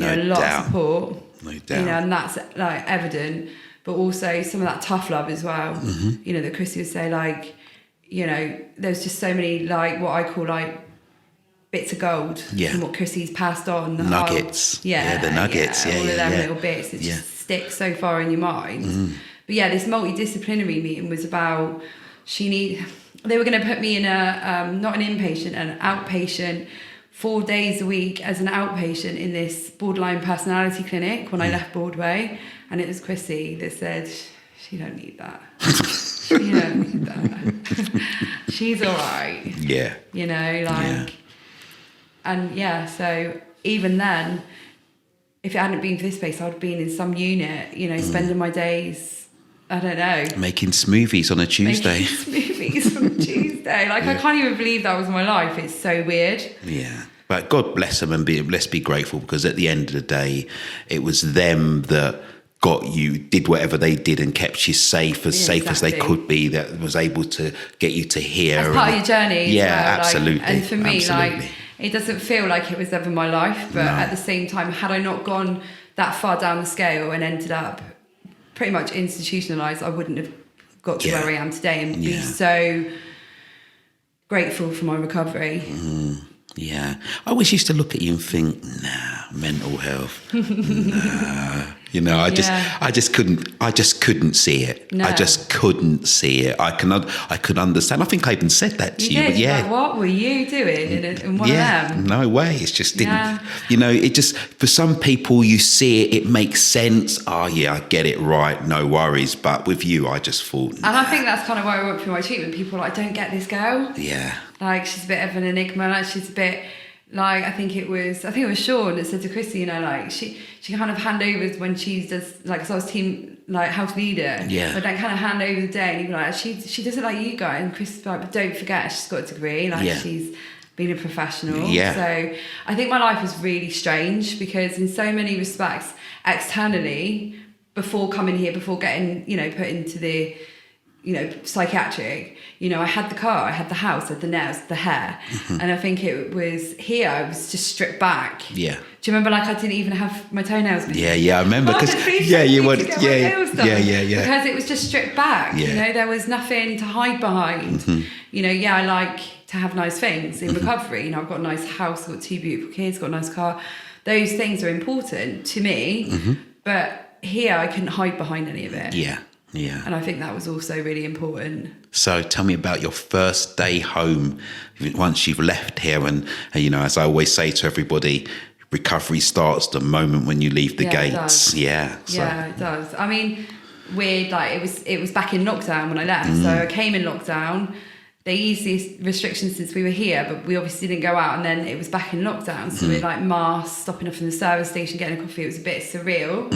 Speaker 2: a lot of support,
Speaker 1: no doubt.
Speaker 2: And that's evident, but also some of that tough love as well, that Chrissy would say, there's just so many, what I call, bits of gold from what Chrissy's passed on.
Speaker 1: Nuggets.
Speaker 2: The nuggets. All of them little bits that just stick so far in your mind. But this multidisciplinary meeting was about, they were going to put me in a, not an inpatient, an outpatient, 4 days a week as an outpatient in this borderline personality clinic when I left Broadway. And it was Chrissy that said, she don't need that. She don't need that. She's all right. And so even then, if it hadn't been for this place, I'd have been in some unit, spending my days, I don't know.
Speaker 1: Making smoothies on a Tuesday.
Speaker 2: I can't even believe that was my life. It's so weird.
Speaker 1: But God bless them, and let's be grateful, because at the end of the day, it was them that did whatever they did and kept you safe as they could be, that was able to get you to here.
Speaker 2: As part of your journey.
Speaker 1: Yeah,
Speaker 2: well,
Speaker 1: absolutely.
Speaker 2: And for me,
Speaker 1: absolutely.
Speaker 2: It doesn't feel like it was ever my life, but at the same time, had I not gone that far down the scale and ended up pretty much institutionalized, I wouldn't have got to where I am today, and be so grateful for my recovery.
Speaker 1: Yeah. I always used to look at you and think, nah, mental health. Nah. You know, I just couldn't see it.
Speaker 2: No.
Speaker 1: I just couldn't see it. I could understand. I think I even said that to you.
Speaker 2: Did,
Speaker 1: but yeah.
Speaker 2: like, what were you doing in one of them?
Speaker 1: No way. It just didn't, it just, for some people you see it, it makes sense. Oh yeah, I get it, right. No worries. But with you, I just thought,
Speaker 2: And I think that's kind of why I went through my treatment. People are like, I don't get this girl.
Speaker 1: Yeah.
Speaker 2: Like, she's a bit of an enigma. Like, she's a bit like, I think it was Sean that said to Chrissy, like, she kind of handovers when she does, like, because I was team, like, house leader.
Speaker 1: Yeah.
Speaker 2: But then kind of hand over the day, and you'd be like, she does it like you guys. And Chris was like, but don't forget, she's got a degree. Like, she's been a professional.
Speaker 1: Yeah.
Speaker 2: So I think my life was really strange, because in so many respects, externally, before coming here, before getting, put into the, psychiatric, I had the car, I had the house, I had the nails, the hair. And I think it was here, I was just stripped back.
Speaker 1: Yeah.
Speaker 2: Do you remember, like, I didn't even have my toenails made?
Speaker 1: Yeah, I remember. Because you went, Because
Speaker 2: it was just stripped back.
Speaker 1: Yeah.
Speaker 2: There was nothing to hide behind. I like to have nice things in recovery. I've got a nice house, I've got 2 beautiful kids, got a nice car. Those things are important to me. But here, I couldn't hide behind any of it.
Speaker 1: Yeah. Yeah.
Speaker 2: And I think that was also really important.
Speaker 1: So tell me about your first day home once you've left here. And as I always say to everybody, recovery starts the moment when you leave the gates. Yeah.
Speaker 2: Yeah, it does. I mean, weird, like, it was back in lockdown when I left. So I came in lockdown. They eased these restrictions since we were here, but we obviously didn't go out, and then it was back in lockdown. So we're like masks, stopping off in the service station, getting a coffee. It was a bit surreal.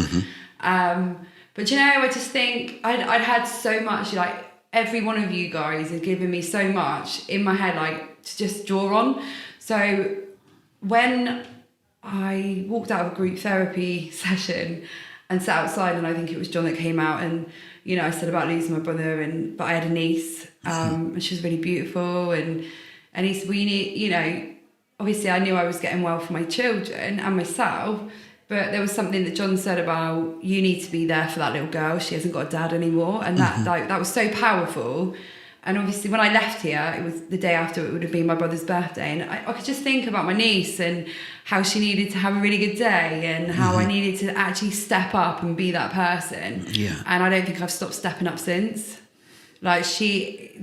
Speaker 2: But I just think I'd had so much, like, every one of you guys has given me so much in my head, like, to just draw on. So when I walked out of a group therapy session and sat outside, and I think it was John that came out, and, I said about losing my brother, but I had a niece, and she was really beautiful, and he said, we need, obviously I knew I was getting well for my children and myself, but there was something that John said about, you need to be there for that little girl. She hasn't got a dad anymore. And that was so powerful. And obviously when I left here, it was the day after, it would have been my brother's birthday. And I could just think about my niece and how she needed to have a really good day, and how I needed to actually step up and be that person. Yeah. And I don't think I've stopped stepping up since. Like,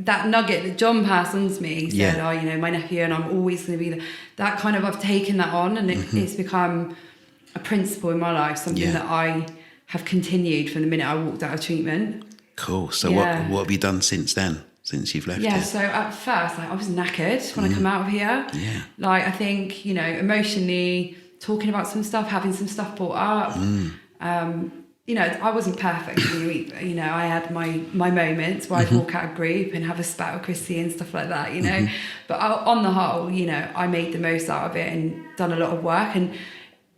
Speaker 2: that nugget that John passed on to me, said, my nephew, and I'm always going to be there. That kind of, I've taken that on, and it's become a principle in my life, something that I have continued from the minute I walked out of treatment.
Speaker 1: Cool. So what have you done since then, since you've left here?
Speaker 2: So at first, I was knackered when I come out of here. Yeah. Like, I think, emotionally, talking about some stuff, having some stuff brought up. I wasn't perfect either. I had my moments where I'd walk out of group and have a spat with Chrissy and stuff like that, But on the whole, I made the most out of it and done a lot of work. And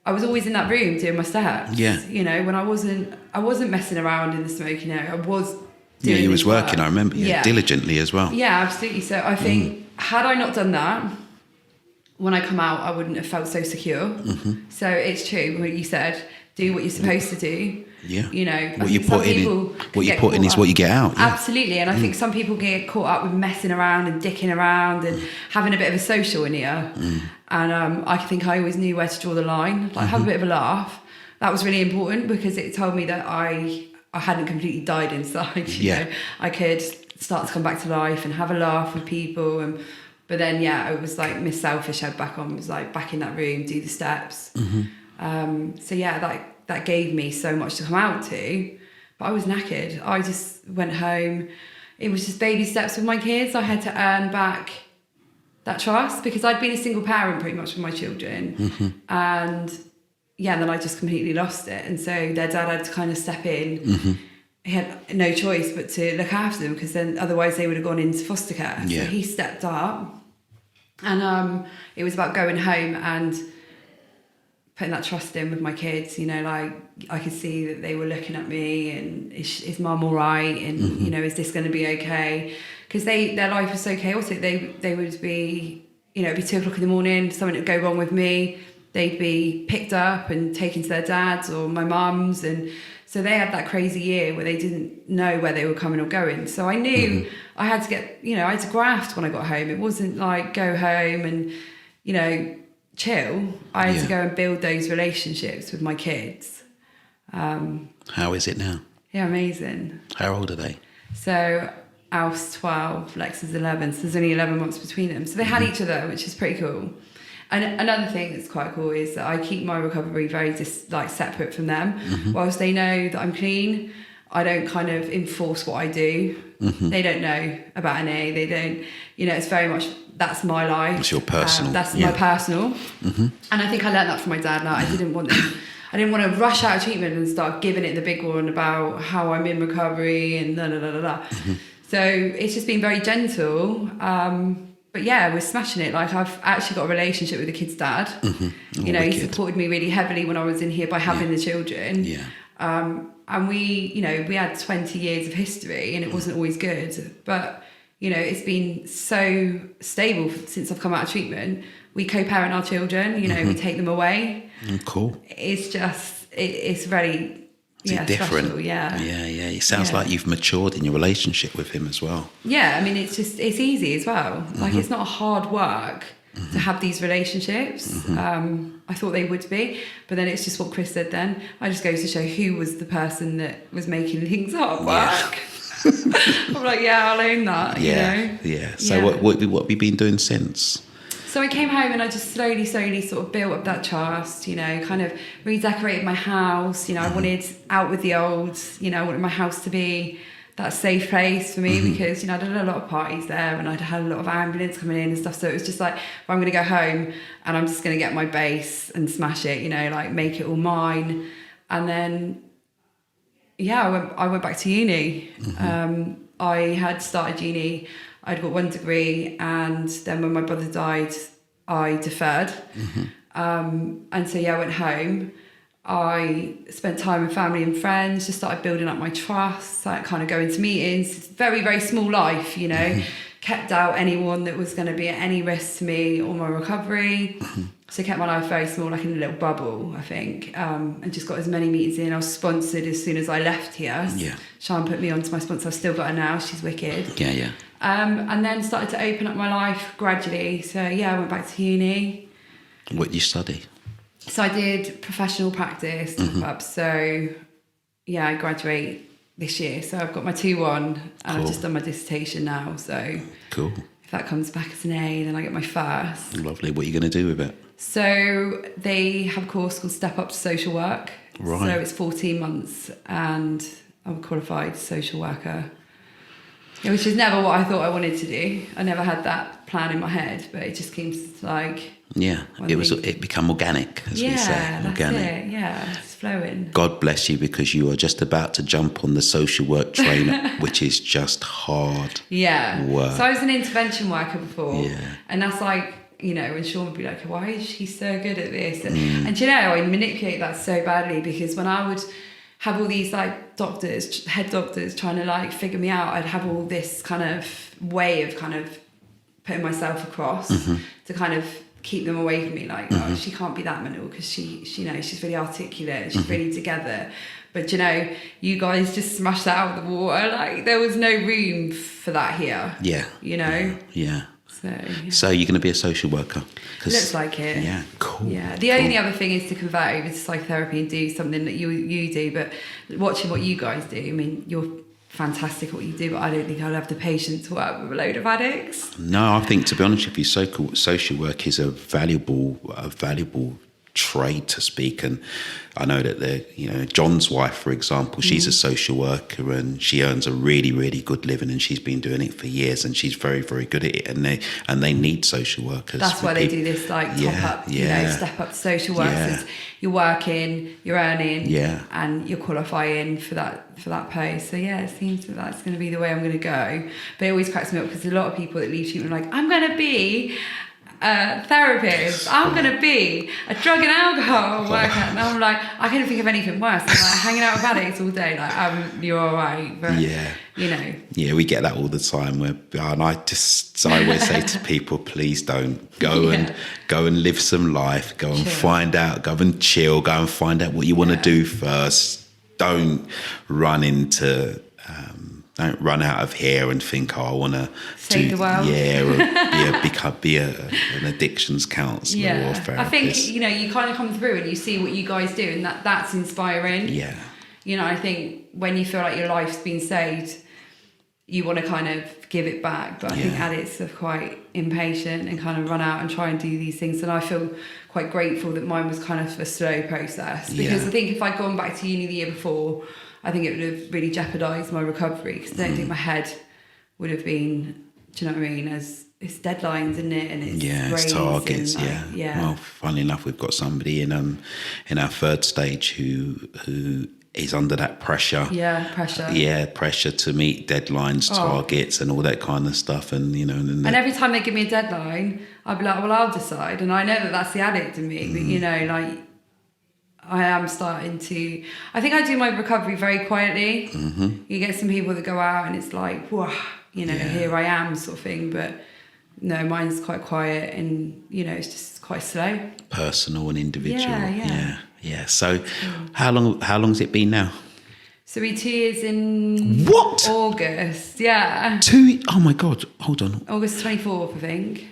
Speaker 2: I was always in that room doing my steps. Yeah. When I wasn't messing around in the smoke, I was doing
Speaker 1: you was working,
Speaker 2: work.
Speaker 1: I remember, diligently as well.
Speaker 2: Yeah, absolutely. So I think, had I not done that, when I come out, I wouldn't have felt so secure. So it's true what you said, do what you're supposed to do. Yeah.
Speaker 1: What you put in is what you get out. Yeah.
Speaker 2: Absolutely. And I think some people get caught up with messing around and dicking around and having a bit of a social in here. And I think I always knew where to draw the line, like have a bit of a laugh. That was really important, because it told me that I hadn't completely died inside. You know? I could start to come back to life and have a laugh with people. But then, it was like Miss Selfish had back on. It was like back in that room, do the steps. That gave me so much to come out to. But I was knackered. I just went home. It was just baby steps with my kids. I had to earn back that trust, because I'd been a single parent pretty much with my children. And then I just completely lost it. And so their dad had to kind of step in. He had no choice but to look after them, because then otherwise they would have gone into foster care. So he stepped up. And it was about going home and putting that trust in with my kids, you know, like I could see that they were looking at me and is mum all right? And, you know, is this going to be okay? Because their life was so chaotic. They would be, you know, it'd be 2 o'clock in the morning, something would go wrong with me. They'd be picked up and taken to their dads or my mum's. And so they had that crazy year where they didn't know where they were coming or going. So I knew I had to get, you know, I had to graft when I got home. It wasn't like go home and, you know, chill. I had to go and build those relationships with my kids.
Speaker 1: How is it now?
Speaker 2: Yeah, amazing.
Speaker 1: How old are they?
Speaker 2: So Alf's 12, Lex is 11, so there's only 11 months between them. So they had each other, which is pretty cool. And another thing that's quite cool is that I keep my recovery very separate from them. Whilst they know that I'm clean, I don't kind of enforce what I do. They don't know about NA. They don't, you know, it's very much, that's my life.
Speaker 1: It's your personal.
Speaker 2: That's my personal. And I think I learned that from my dad. Like, I didn't want to rush out of treatment and start giving it the big one about how I'm in recovery and da da da da da. So it's just been very gentle. But yeah, we're smashing it. Like, I've actually got a relationship with the kid's dad. You know, he supported me really heavily when I was in here by having the children. And we had 20 years of history and it wasn't always good. But, you know, it's been so stable since I've come out of treatment. We co-parent our children, you know, we take them away.
Speaker 1: Cool.
Speaker 2: It's just, it's very...
Speaker 1: It's different.
Speaker 2: Special, yeah.
Speaker 1: It sounds like you've matured in your relationship with him as well.
Speaker 2: Yeah, I mean, it's easy as well. Like, it's not hard work to have these relationships. I thought they would be, but then it's just what Chris said then. I just goes to show who was the person that was making things hard work. I'm like, yeah, I'll own that, you know?
Speaker 1: Yeah. So what have you been doing since?
Speaker 2: So I came home and I just slowly sort of built up that trust, you know, kind of redecorated my house. You know, I wanted out with the old, you know, I wanted my house to be that safe place for me because, you know, I'd had a lot of parties there and I'd had a lot of ambulance coming in and stuff. So it was just like, well, I'm going to go home and I'm just going to get my base and smash it, you know, like make it all mine. And then, I went back to uni. I had started uni. I'd got 1 degree, and then when my brother died, I deferred. And so, I went home. I spent time with family and friends, just started building up my trust, like kind of going to meetings. Very, very small life, you know, kept out anyone that was going to be at any risk to me or my recovery. So kept my life very small, like in a little bubble, I think, and just got as many meetings in. I was sponsored as soon as I left here. Sian put me onto my sponsor. I've still got her now. She's wicked. And then started to open up my life gradually. So, I went back to uni.
Speaker 1: What did you study?
Speaker 2: So I did professional practice, top-up. So, I graduate this year. So I've got my 2-1 and I've just done my dissertation now. So
Speaker 1: cool.
Speaker 2: If that comes back as an A, then I get my first.
Speaker 1: Lovely. What are you going to do with it?
Speaker 2: So they have a course called Step Up to Social Work.
Speaker 1: Right.
Speaker 2: So it's 14 months and I'm a qualified social worker. Which is never what I thought I wanted to do. I never had that plan in my head, but it just seems like... it became organic, as we say. That's
Speaker 1: organic.
Speaker 2: it. Yeah, it's flowing.
Speaker 1: God bless you, because you are just about to jump on the social work train, which is just hard work.
Speaker 2: So I was an intervention worker before.
Speaker 1: Yeah.
Speaker 2: And that's like, you know, and Sean would be like, why is she so good at this? And you know, I manipulate that so badly, because when I would have all these like doctors, head doctors trying to like figure me out, I'd have all this kind of way of kind of putting myself across to kind of keep them away from me. Like, oh, she can't be that mental because she, you know, she's really articulate, she's really together. But you know, you guys just smashed that out of the water. Like, there was no room for that here.
Speaker 1: Yeah.
Speaker 2: You know?
Speaker 1: Yeah.
Speaker 2: So,
Speaker 1: so you're going to be a social worker?
Speaker 2: Looks like it.
Speaker 1: Yeah, cool.
Speaker 2: Yeah. The only other thing is to convert over to psychotherapy and do something that you do. But watching what you guys do, I mean, you're fantastic at what you do, but I don't think I'll have the patience to work with a load of addicts.
Speaker 1: No, I think, to be honest with you, social work is a valuable trade to speak. And I know that John's wife, for example, she's a social worker and she earns a really, really good living, and she's been doing it for years, and she's very, very good at it, and they need social workers.
Speaker 2: That's why they do this like top up, step up to social work. Yeah. You're working, you're earning, and you're qualifying for that post. So it seems that that's going to be the way I'm going to go. But it always cracks me up, because a lot of people that leave treatment are like, I'm going to be therapist. I'm going to be a drug and alcohol worker. And I'm like, I couldn't think of anything worse. I'm like hanging out with addicts all day. Like, you're all right. But, you know.
Speaker 1: Yeah, we get that all the time. And I always say to people, please don't go and live some life. Go and find out. Go and chill. Go and find out what you want to do first. Don't run into. Don't run out of here and think, I want to
Speaker 2: save the world.
Speaker 1: Or be an addictions counsellor or therapist.
Speaker 2: I think, you know, you kind of come through and you see what you guys do, and that's inspiring.
Speaker 1: Yeah.
Speaker 2: You know, I think when you feel like your life's been saved, you want to kind of give it back. But I think addicts are quite impatient and kind of run out and try and do these things. And I feel quite grateful that mine was kind of a slow process, because I think if I'd gone back to uni the year before, I think it would have really jeopardised my recovery, because I don't think my head would have been, do you know what I mean, as it's deadlines, isn't it? And it's
Speaker 1: targets,
Speaker 2: and
Speaker 1: Well, funny enough, we've got somebody in our third stage who is under that pressure. Pressure to meet deadlines, targets and all that kind of stuff. And, you know... And
Speaker 2: every time they give me a deadline, I'll be like, well, I'll decide. And I know that that's the addict in me, but, you know, like... I am starting to... I think I do my recovery very quietly. Mm-hmm. You get some people that go out and it's like, whoa, you know, here I am sort of thing. But no, mine's quite quiet and, you know, it's just quite slow. Personal
Speaker 1: and individual. Yeah. So how long's it been now?
Speaker 2: So it'll be 2 years in...
Speaker 1: What?
Speaker 2: August, yeah.
Speaker 1: Oh my God, hold on.
Speaker 2: August 24th, I think.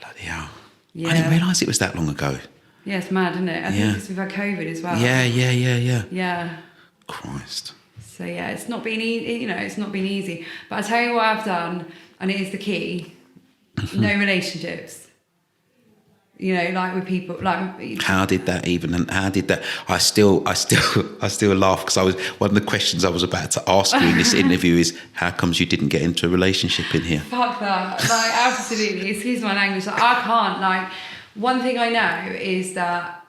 Speaker 1: Bloody hell. Yeah. I didn't realise it was that long ago.
Speaker 2: Yeah, it's mad, isn't it? I think because we've had COVID as well.
Speaker 1: Yeah.
Speaker 2: Yeah.
Speaker 1: Christ.
Speaker 2: So yeah, it's not been easy. You know, it's not been easy. But I tell you what I've done, and it is the key: no relationships. You know, like with people, like.
Speaker 1: How did that? I still laugh, because one of the questions I was about to ask you in this interview is, how comes you didn't get into a relationship in here?
Speaker 2: Fuck that! Like, absolutely. Excuse my language. Like, I can't. Like, one thing I know is that,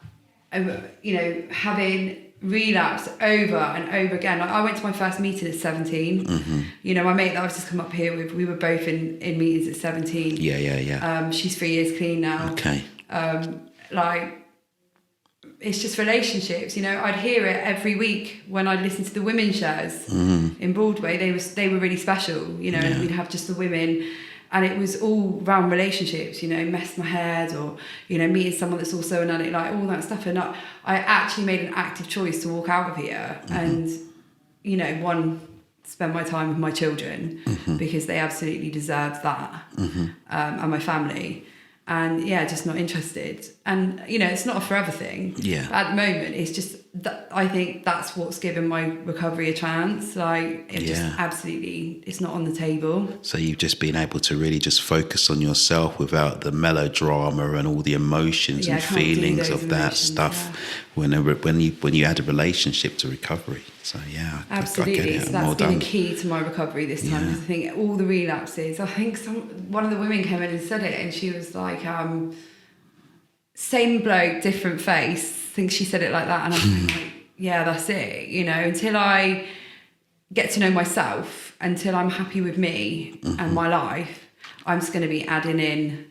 Speaker 2: you know, having relapse over and over again. Like, I went to my first meeting at 17. Mm-hmm. You know, my mate that I've just come up here with, we were both in meetings at 17.
Speaker 1: Yeah.
Speaker 2: She's 3 years clean now.
Speaker 1: Okay.
Speaker 2: Like, it's just relationships, you know. I'd hear it every week when I'd listen to the women's shows in Broadway. They were really special, you know, and we'd have just the women. And it was all around relationships, you know, mess my head, or, you know, meeting someone that's also an addict, like all that stuff. And I actually made an active choice to walk out of here and, you know, spend my time with my children because they absolutely deserved that, and my family. And just not interested. And, you know, it's not a forever thing.
Speaker 1: Yeah.
Speaker 2: At the moment, it's just that I think that's what's given my recovery a chance. Like, it just absolutely, it's not on the table.
Speaker 1: So you've just been able to really just focus on yourself without the melodrama and all the emotions and feelings of that stuff when you add a relationship to recovery. So
Speaker 2: absolutely.
Speaker 1: I get it.
Speaker 2: So that's been a key to my recovery this time. I think all the relapses. I think one of the women came in and said it, and she was like, "Same bloke, different face." I think she said it like that, and I'm like, "Yeah, that's it." You know, until I get to know myself, until I'm happy with me and my life, I'm just going to be adding in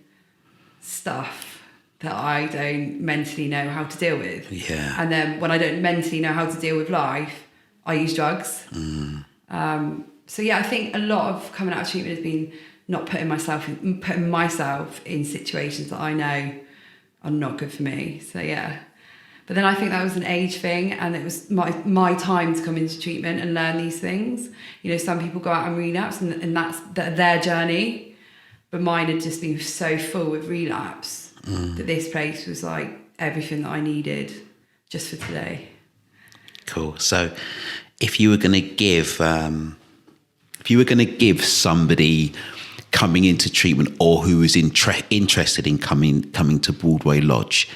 Speaker 2: stuff that I don't mentally know how to deal with.
Speaker 1: Yeah.
Speaker 2: And then when I don't mentally know how to deal with life, I use drugs. So I think a lot of coming out of treatment has been not putting myself in situations that I know are not good for me. So but then I think that was an age thing, and it was my time to come into treatment and learn these things. You know, some people go out and relapse, and that's their journey, but mine had just been so full with relapse that this place was like everything that I needed just for today.
Speaker 1: Cool. So if you were going to give somebody coming into treatment, or who is interested in coming to Broadway Lodge,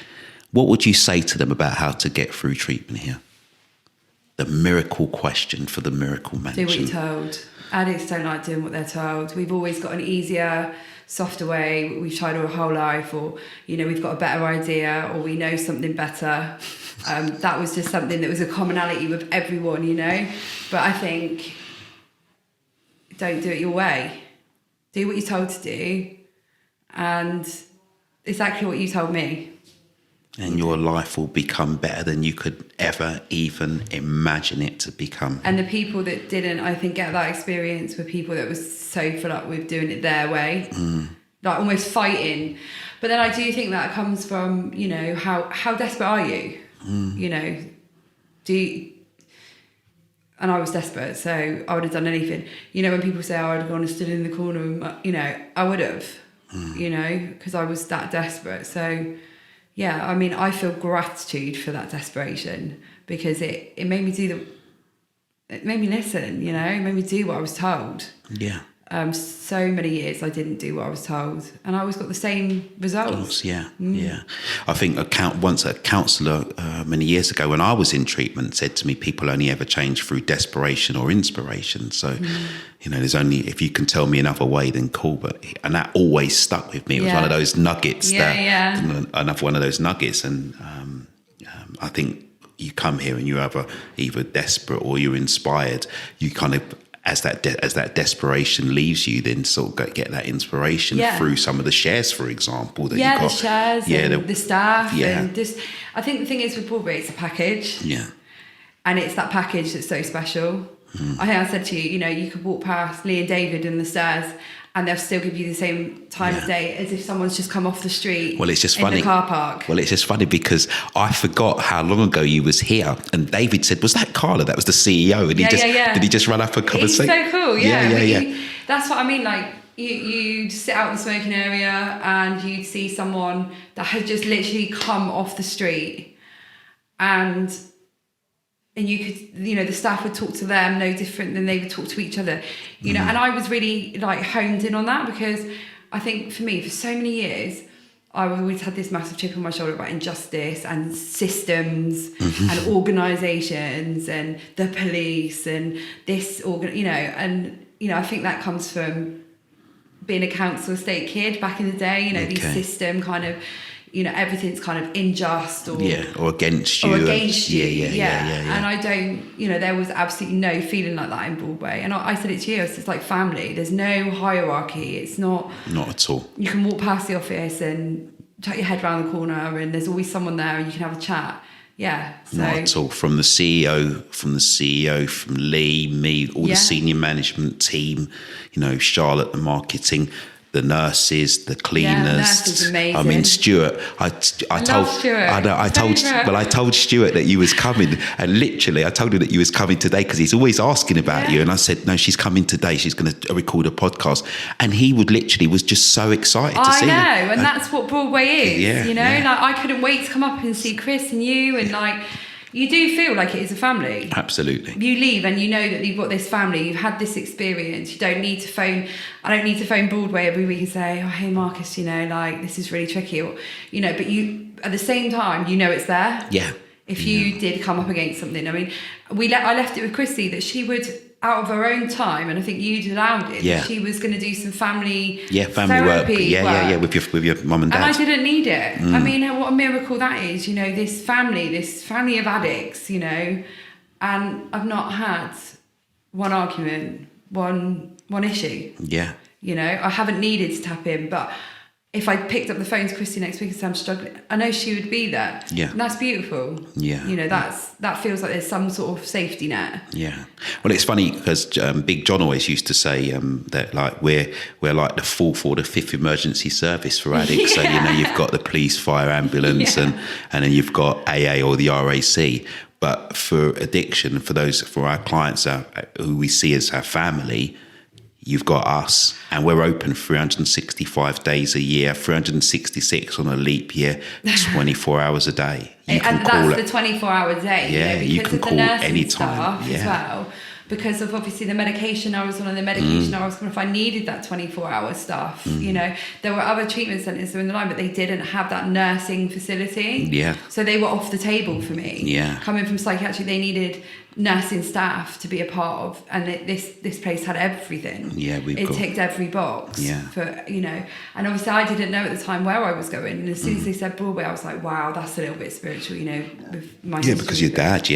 Speaker 1: what would you say to them about how to get through treatment here? The miracle question for the Miracle Mansion.
Speaker 2: Do what you're told. Addicts don't like doing what they're told. We've always got an easier, softer way. We've tried our whole life, or, you know, we've got a better idea, or we know something better. That was just something that was a commonality with everyone, you know. But I think, don't do it your way. Do what you're told to do. And exactly what you told me.
Speaker 1: And your life will become better than you could ever even imagine it to become.
Speaker 2: And the people that didn't, I think, get that experience were people that was so fed up with doing it their way, like almost fighting. But then I do think that comes from, you know, how desperate are you? You know, and I was desperate, so I would have done anything. You know, when people say, oh, I'd have gone and stood in the corner, you know, I would have, you know, because I was that desperate. So, yeah, I mean, I feel gratitude for that desperation, because it made me it made me listen, you know, it made me do what I was told.
Speaker 1: Yeah.
Speaker 2: So many years I didn't do what I was told, and I always got the same results.
Speaker 1: Yeah. I think once a counsellor many years ago, when I was in treatment, said to me, people only ever change through desperation or inspiration. So, you know, there's only, if you can tell me another way, then cool. And that always stuck with me. It was one of those nuggets. Another one of those nuggets. And I think you come here and you either desperate or you're inspired. You kind of, as that desperation leaves you, then sort of get that inspiration through some of the shares, for example. That you got.
Speaker 2: The shares, and the staff, and just. I think the thing is with Broadway, it's a package.
Speaker 1: Yeah.
Speaker 2: And it's that package that's so special. I think I said to you, you know, you could walk past Lee and David in the stairs, and they'll still give you the same time of day as if someone's just come off the street.
Speaker 1: Well, it's just
Speaker 2: in
Speaker 1: funny.
Speaker 2: The car park.
Speaker 1: Well, it's just funny because I forgot how long ago you was here, and David said, "Was that Carla? That was the CEO." And did he just run up a conversation?
Speaker 2: He's so cool.
Speaker 1: Yeah.
Speaker 2: That's what I mean. Like you'd sit out in the smoking area, and you'd see someone that had just literally come off the street, and you could, you know, the staff would talk to them no different than they would talk to each other, you know. And I was really like honed in on that, because I think for me, for so many years, I always had this massive chip on my shoulder about injustice and systems and organisations and the police and this you know, and you know, I think that comes from being a council estate kid back in the day. You know, these system kind of, you know, everything's kind of unjust or
Speaker 1: against you.
Speaker 2: Yeah. And I don't, you know, there was absolutely no feeling like that in Broadway. And I said it to you, it's like family. There's no hierarchy. It's not
Speaker 1: at all.
Speaker 2: You can walk past the office and tuck your head around the corner, and there's always someone there, and you can have a chat. Yeah, so.
Speaker 1: Not at all. From the CEO, from Lee, me, all the senior management team, you know, Charlotte, the marketing, the nurses, the cleaners.
Speaker 2: Yeah, the nurse is amazing.
Speaker 1: I mean, Stuart. I told Stuart. I told Stuart that you was coming, and literally I told him that you was coming today, because he's always asking about you. And I said, no, she's coming today. She's going to record a podcast, and he was just so excited to see.
Speaker 2: I know, and that's what Broadway is. You know, like I couldn't wait to come up and see Chris and you, and like. You do feel like it is a family.
Speaker 1: Absolutely. You
Speaker 2: leave and you know that you've got this family, you've had this experience. You don't need to phone. I don't need to phone Broadway every week and say, oh, hey, Marcus, you know, like this is really tricky. Or, you know, but you, at the same time, you know it's there.
Speaker 1: Yeah.
Speaker 2: If you did come up against something. I mean, I left it with Chrissy that she would, out of her own time, and I think you'd allowed it. Yeah. She was going to do some family
Speaker 1: work. Yeah, with your mum and dad.
Speaker 2: And I didn't need it. I mean, what a miracle that is. You know, this family of addicts. You know, and I've not had one argument, one issue.
Speaker 1: Yeah.
Speaker 2: You know, I haven't needed to tap in, but. If I picked up the phone to Christy next week and said I'm struggling, I know she would be there. Yeah. And that's beautiful. Yeah. You know, that feels like there's some sort of safety net.
Speaker 1: Yeah. Well, it's funny because Big John always used to say that like we're like the fourth or the fifth emergency service for addicts. So, you know, you've got the police, fire, ambulance, and then you've got AA or the RAC. But for addiction, for our clients who we see as our family, you've got us, and we're open 365 days a year, 366 on a leap year, 24 hours a day.
Speaker 2: And that's the 24-hour day.
Speaker 1: Yeah, you can call anytime.
Speaker 2: As well. Because of obviously the medication I was on and the medication I was on, if I needed that 24-hour stuff, you know, there were other treatment centres in the line, but they didn't have that nursing facility. Yeah. So they were off the table for me. Yeah. Coming from psychiatric, they needed nursing staff to be a part of, and this place had everything. Yeah, it ticked every box. Yeah. For, you know, and obviously I didn't know at the time where I was going, and as soon as they said Broadway, I was like, wow, that's a little bit spiritual, you know, with my
Speaker 1: history. Because your dad,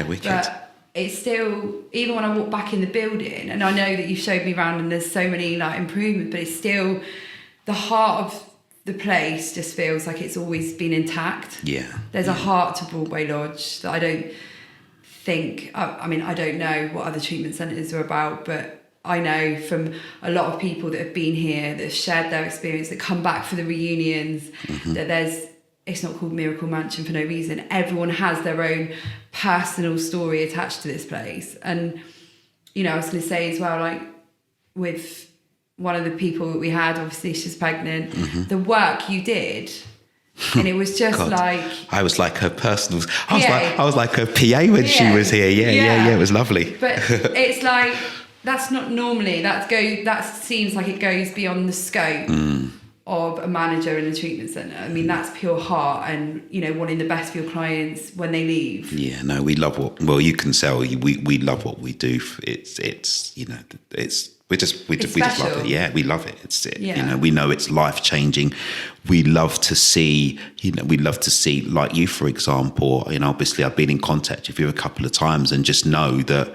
Speaker 1: wicked.
Speaker 2: But it's still, even when I walk back in the building, and I know that you showed me around and there's so many like improvements, but it's still the heart of the place just feels like it's always been intact.
Speaker 1: Yeah.
Speaker 2: There's a heart to Broadway Lodge that I don't think, I mean, I don't know what other treatment centres are about, but I know from a lot of people that have been here, that have shared their experience, that come back for the reunions, that it's not called Miracle Mansion for no reason. Everyone has their own personal story attached to this place. And, you know, I was going to say as well, like with one of the people that we had, obviously she's pregnant, the work you did, and it was just like...
Speaker 1: I was like her personal... I was like her PA when she was here. Yeah, it was lovely.
Speaker 2: But it's like, that's not normally, that seems like it goes beyond the scope of a manager in a treatment centre. I mean, that's pure heart and, you know, wanting the best for your clients when they leave.
Speaker 1: Yeah, no, we love you can tell, we love what we do. It's you know, we just love it. Yeah, we love it. You know, we know it's life changing. We love to see, like you, for example, you know, obviously I've been in contact with you a couple of times and just know that,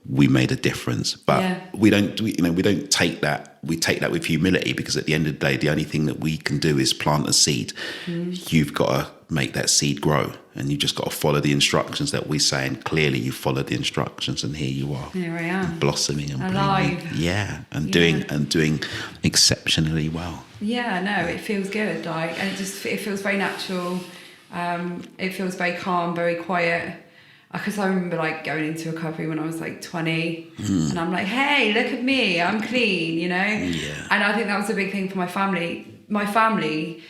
Speaker 1: we made a difference, but we don't take that. We take that with humility, because at the end of the day, the only thing that we can do is plant a seed. You've got to make that seed grow, and you just got to follow the instructions that we say. And clearly, you followed the instructions, and here you are.
Speaker 2: Here I am,
Speaker 1: blossoming and
Speaker 2: alive.
Speaker 1: Blooming. And doing exceptionally well.
Speaker 2: Yeah, no, it feels good. Like, and it feels very natural. It feels very calm, very quiet. Because I remember like going into recovery when I was like 20 and I'm like, hey, look at me, I'm clean, you know?
Speaker 1: Yeah.
Speaker 2: And I think that was a big thing for my family. My family,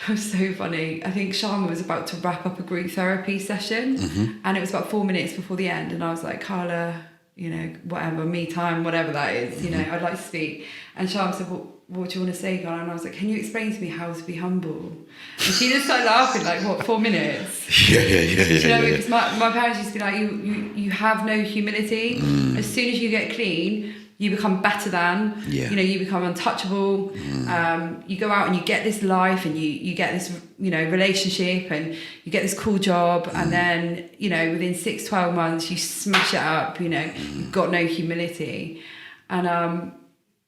Speaker 2: it was so funny. I think Sharma was about to wrap up a group therapy session and it was about 4 minutes before the end. And I was like, Carla, you know, whatever, me time, whatever that is, you know, I'd like to speak. And Sharma said, well, what do you want to say, Carla? And I was like, can you explain to me how to be humble? And she just started laughing, like, what, 4 minutes?
Speaker 1: Yeah.
Speaker 2: You know, because my parents used to be like, you have no humility. As soon as you get clean, you become better than, you know, you become untouchable. You go out and you get this life and you get this, you know, relationship and you get this cool job. And then, you know, within 6-12 months, you smash it up, you know, you've got no humility. And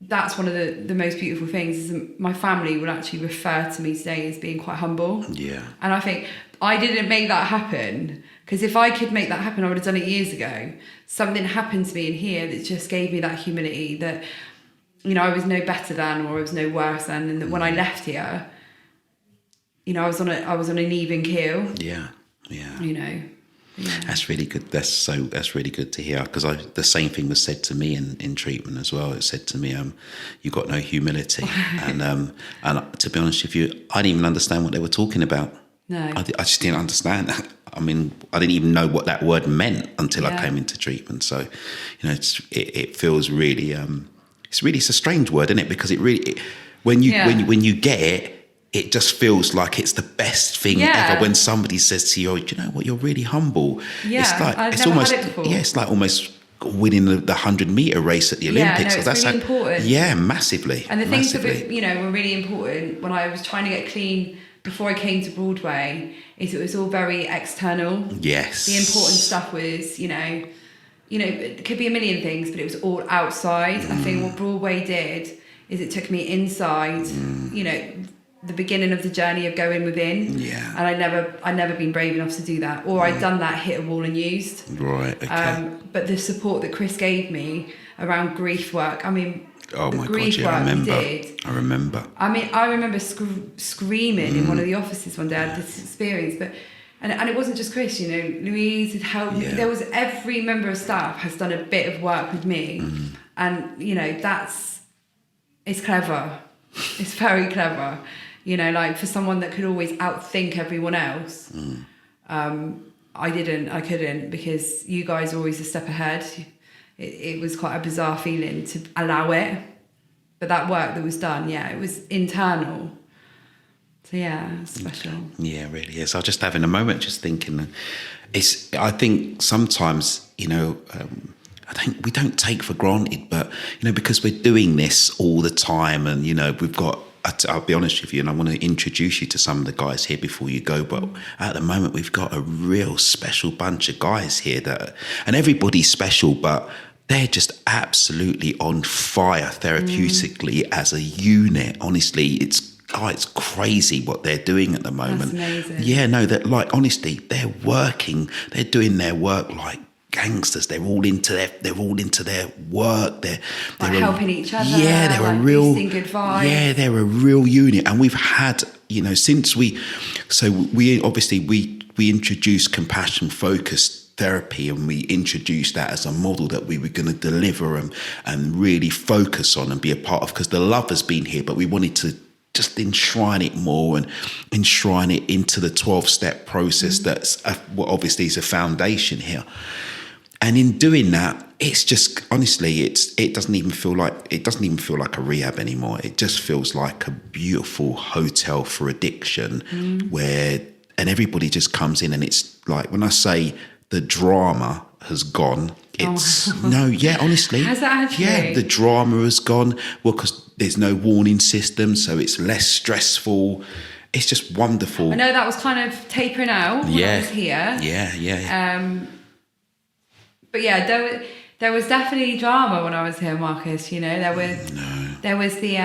Speaker 2: that's one of the most beautiful things, is that my family will actually refer to me today as being quite humble. Yeah. And I think I didn't make that happen, because if I could make that happen, I would have done it years ago. Something happened to me in here that just gave me that humility, that, you know, I was no better than, or I was no worse than, and that when I left here, you know, I was on an even keel. Yeah. You know. Yeah.
Speaker 1: That's really good. That's really good to hear, because the same thing was said to me in treatment as well. It said to me, "You got no humility," and to be honest with you, I didn't even understand what they were talking about.
Speaker 2: No,
Speaker 1: I just didn't understand. I mean, I didn't even know what that word meant until I came into treatment. So, you know, it feels really, it's a strange word, isn't it? Because when you get it. It just feels like it's the best thing ever when somebody says to you, "Oh, do you know what? You're really humble."
Speaker 2: Yeah,
Speaker 1: it's like
Speaker 2: I've never had it before.
Speaker 1: Yeah, it's like almost winning the 100-meter race at the Olympics.
Speaker 2: Yeah, no, it's really important.
Speaker 1: Yeah, massively.
Speaker 2: And the things that were really important when I was trying to get clean before I came to Broadway is it was all very external.
Speaker 1: Yes.
Speaker 2: The important stuff was, you know, it could be a million things, but it was all outside. I think what Broadway did is it took me inside, you know, the beginning of the journey of going within. Yeah. And I'd never been brave enough to do that. Or I'd done that, hit a wall and used.
Speaker 1: Right, okay.
Speaker 2: But the support that Chris gave me around grief work, I mean,
Speaker 1: oh my God, yeah, I remember.
Speaker 2: I mean, I remember screaming in one of the offices one day. I had this experience, and it wasn't just Chris, you know, Louise had helped me. There was every member of staff has done a bit of work with me. And, you know, it's clever. It's very clever. You know, like for someone that could always outthink everyone else, I couldn't, because you guys were always a step ahead. It was quite a bizarre feeling to allow it. But that work that was done, it was internal. So special.
Speaker 1: Yeah, it really is. I was just having a moment just thinking, I think sometimes, you know, we don't take for granted, but, you know, because we're doing this all the time and, you know, we've got, I'll be honest with you, and I want to introduce you to some of the guys here before you go, but at the moment we've got a real special bunch of guys here and everybody's special, but they're just absolutely on fire therapeutically as a unit. Honestly, it's crazy what they're doing at the moment.
Speaker 2: That's amazing.
Speaker 1: Yeah, no, that like honestly, they're doing their work like gangsters. They're all into their work. They're
Speaker 2: like helping each other.
Speaker 1: Yeah, they're
Speaker 2: like
Speaker 1: a real
Speaker 2: boosting good vibes.
Speaker 1: Yeah, they're a real unit. And we've had, since we introduced compassion focused therapy, and we introduced that as a model that we were going to deliver and really focus on and be a part of, because the love has been here, but we wanted to just enshrine it more and enshrine it into the 12-step process. That's what obviously is a foundation here. And in doing that, it's just honestly, it doesn't even feel like a rehab anymore. It just feels like a beautiful hotel for addiction, and everybody just comes in, and it's like, when I say the drama has gone, it's honestly,
Speaker 2: has that actually?
Speaker 1: Yeah, the drama has gone. Well, because there's no warning system, so it's less stressful. It's just wonderful.
Speaker 2: I know that was kind of tapering out when I was here.
Speaker 1: Yeah.
Speaker 2: But yeah, there was definitely drama when I was here, Marcus. There was the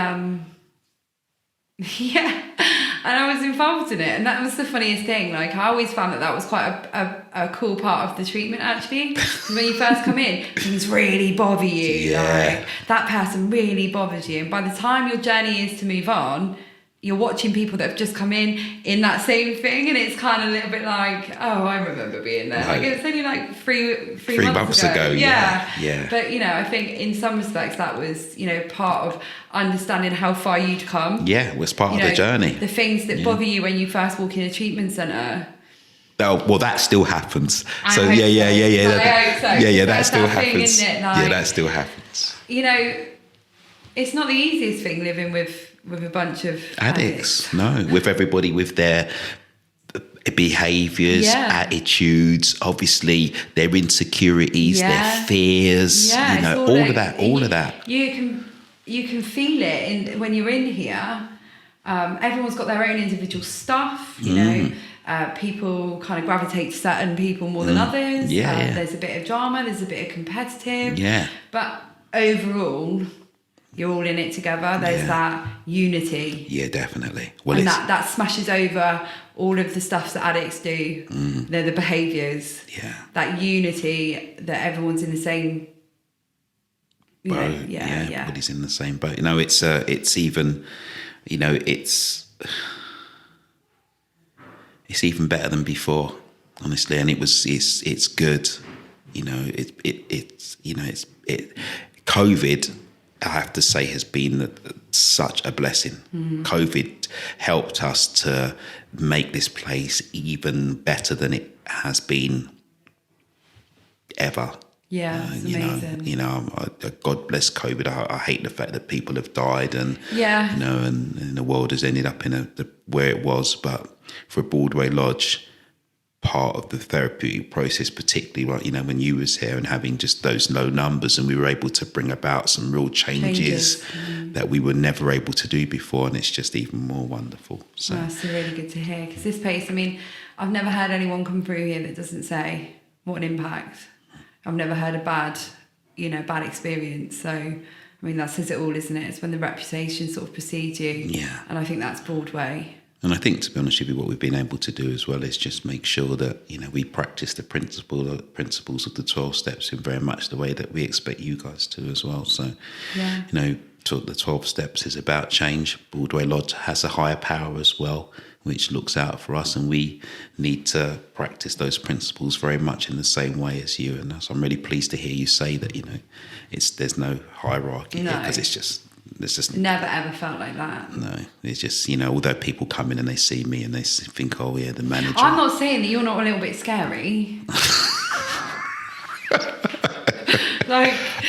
Speaker 2: and I was involved in it, and that was the funniest thing. Like, I always found that was quite a cool part of the treatment, actually. Because when you first come in, things really bother you.
Speaker 1: Yeah.
Speaker 2: Like, that person really bothers you, and by the time your journey is to move on, you're watching people that have just come in that same thing, and it's kind of a little bit like, oh, I remember being there. Like, it's only like three months ago.
Speaker 1: Yeah.
Speaker 2: But, I think in some respects that was, part of understanding how far you'd come.
Speaker 1: Yeah, it was part of the journey.
Speaker 2: The things that bother you when you first walk in a treatment centre.
Speaker 1: Oh, well, that still happens.
Speaker 2: I hope so. That
Speaker 1: still happens.
Speaker 2: Thing, isn't it? Like,
Speaker 1: yeah, that still happens.
Speaker 2: It's not the easiest thing living with a bunch of addicts.
Speaker 1: No, with everybody with their behaviours, attitudes, obviously their insecurities, their fears, all of that.
Speaker 2: You can feel it when you're in here. Everyone's got their own individual stuff, people kind of gravitate to certain people more than others. There's a bit of drama, there's a bit of competitive.
Speaker 1: Yeah.
Speaker 2: But overall, you're all in it together. There's that unity.
Speaker 1: Yeah, definitely. Well,
Speaker 2: and that smashes over all of the stuff that addicts do. They're the behaviours.
Speaker 1: Yeah.
Speaker 2: That unity that everyone's in the same boat.
Speaker 1: Everybody's in the same boat. It's even, it's even better than before, honestly. And it's good. COVID, I have to say, has been such a blessing. COVID helped us to make this place even better than it has been ever.
Speaker 2: Yeah, it's amazing.
Speaker 1: God bless COVID. I hate the fact that people have died, and and the world has ended up in where it was. But for Broadway Lodge, part of the therapeutic process, particularly when you was here and having just those low numbers, and we were able to bring about some real changes that we were never able to do before, and it's just even more wonderful. So
Speaker 2: that's really good to hear, because this place, I've never heard anyone come through here that doesn't say what an impact. I've never heard a bad experience. So that says it all, isn't it? It's when the reputation sort of precedes you.
Speaker 1: Yeah.
Speaker 2: And I think that's Broadway.
Speaker 1: And I think, to be honest with you, what we've been able to do as well is just make sure that, we practice the principles of the 12 steps in very much the way that we expect you guys to as well. So, the 12 steps is about change. Broadway Lodge has a higher power as well, which looks out for us, and we need to practice those principles very much in the same way as you. And so I'm really pleased to hear you say that, there's no hierarchy here, because it's just
Speaker 2: never ever felt like that.
Speaker 1: No, it's just, although people come in and they see me and they think, oh yeah, the manager.
Speaker 2: I'm not saying that you're not a little bit scary.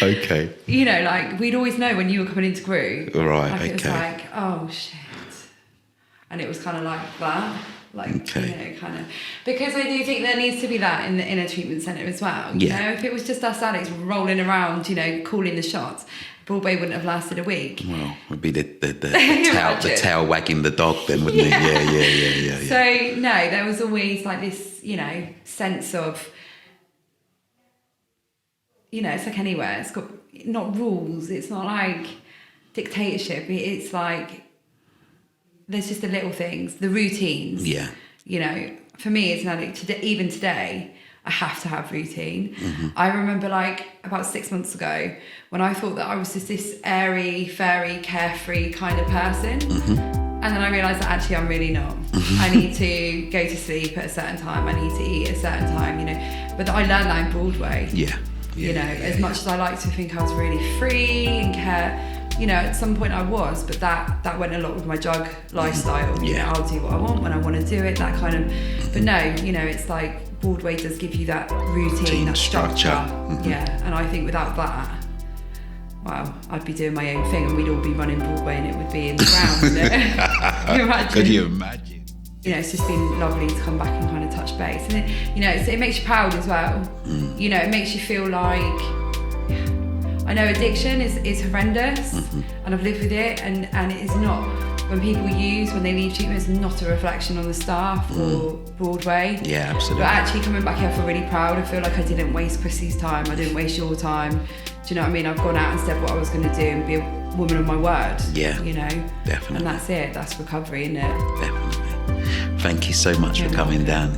Speaker 1: Okay.
Speaker 2: We'd always know when you were coming into group.
Speaker 1: Right,
Speaker 2: It was like, oh shit. And it was kind of like that. Because I do think there needs to be that in a treatment centre as well. If it was just us addicts rolling around, calling the shots, Broadway wouldn't have lasted a week.
Speaker 1: Well, it would be the tail wagging the dog then, wouldn't it? Yeah.
Speaker 2: So, no, there was always like this, sense of, you know, it's like anywhere. It's got not rules. It's not like dictatorship. It's like there's just the little things, the routines.
Speaker 1: Yeah.
Speaker 2: You know, for me as an addict, even today, I have to have routine. I remember like about 6 months ago when I thought that I was just this airy, fairy, carefree kind of person. And then I realised that actually I'm really not. I need to go to sleep at a certain time. I need to eat at a certain time, you know. But I learned that in Broadway.
Speaker 1: Yeah.
Speaker 2: You know, as much as I like to think I was really free and care, you know, at some point I was, but that went a lot with my drug lifestyle. You know, I'll do what I want when I want to do it, that kind of. But no, you know, it's like Broadway does give you that routine, that structure. Yeah, and I think without that, well, I'd be doing my own thing and we'd all be running Broadway and it would be in the ground, wouldn't it?
Speaker 1: Could you imagine?
Speaker 2: You know, it's just been lovely to come back and kind of touch base. And it, you know, it makes you proud as well. You know, it makes you feel like, I know addiction is horrendous and I've lived with it and it is not, when people use, when they leave treatment, it's not a reflection on the staff or Broadway.
Speaker 1: Yeah, absolutely.
Speaker 2: But actually coming back here, I feel really proud. I feel like I didn't waste Chrissy's time. I didn't waste your time. Do you know what I mean? I've gone out and said what I was going to do and be a woman of my word. Yeah. You know?
Speaker 1: Definitely.
Speaker 2: And that's it. That's recovery, isn't it?
Speaker 1: Definitely. Thank you so much for coming down.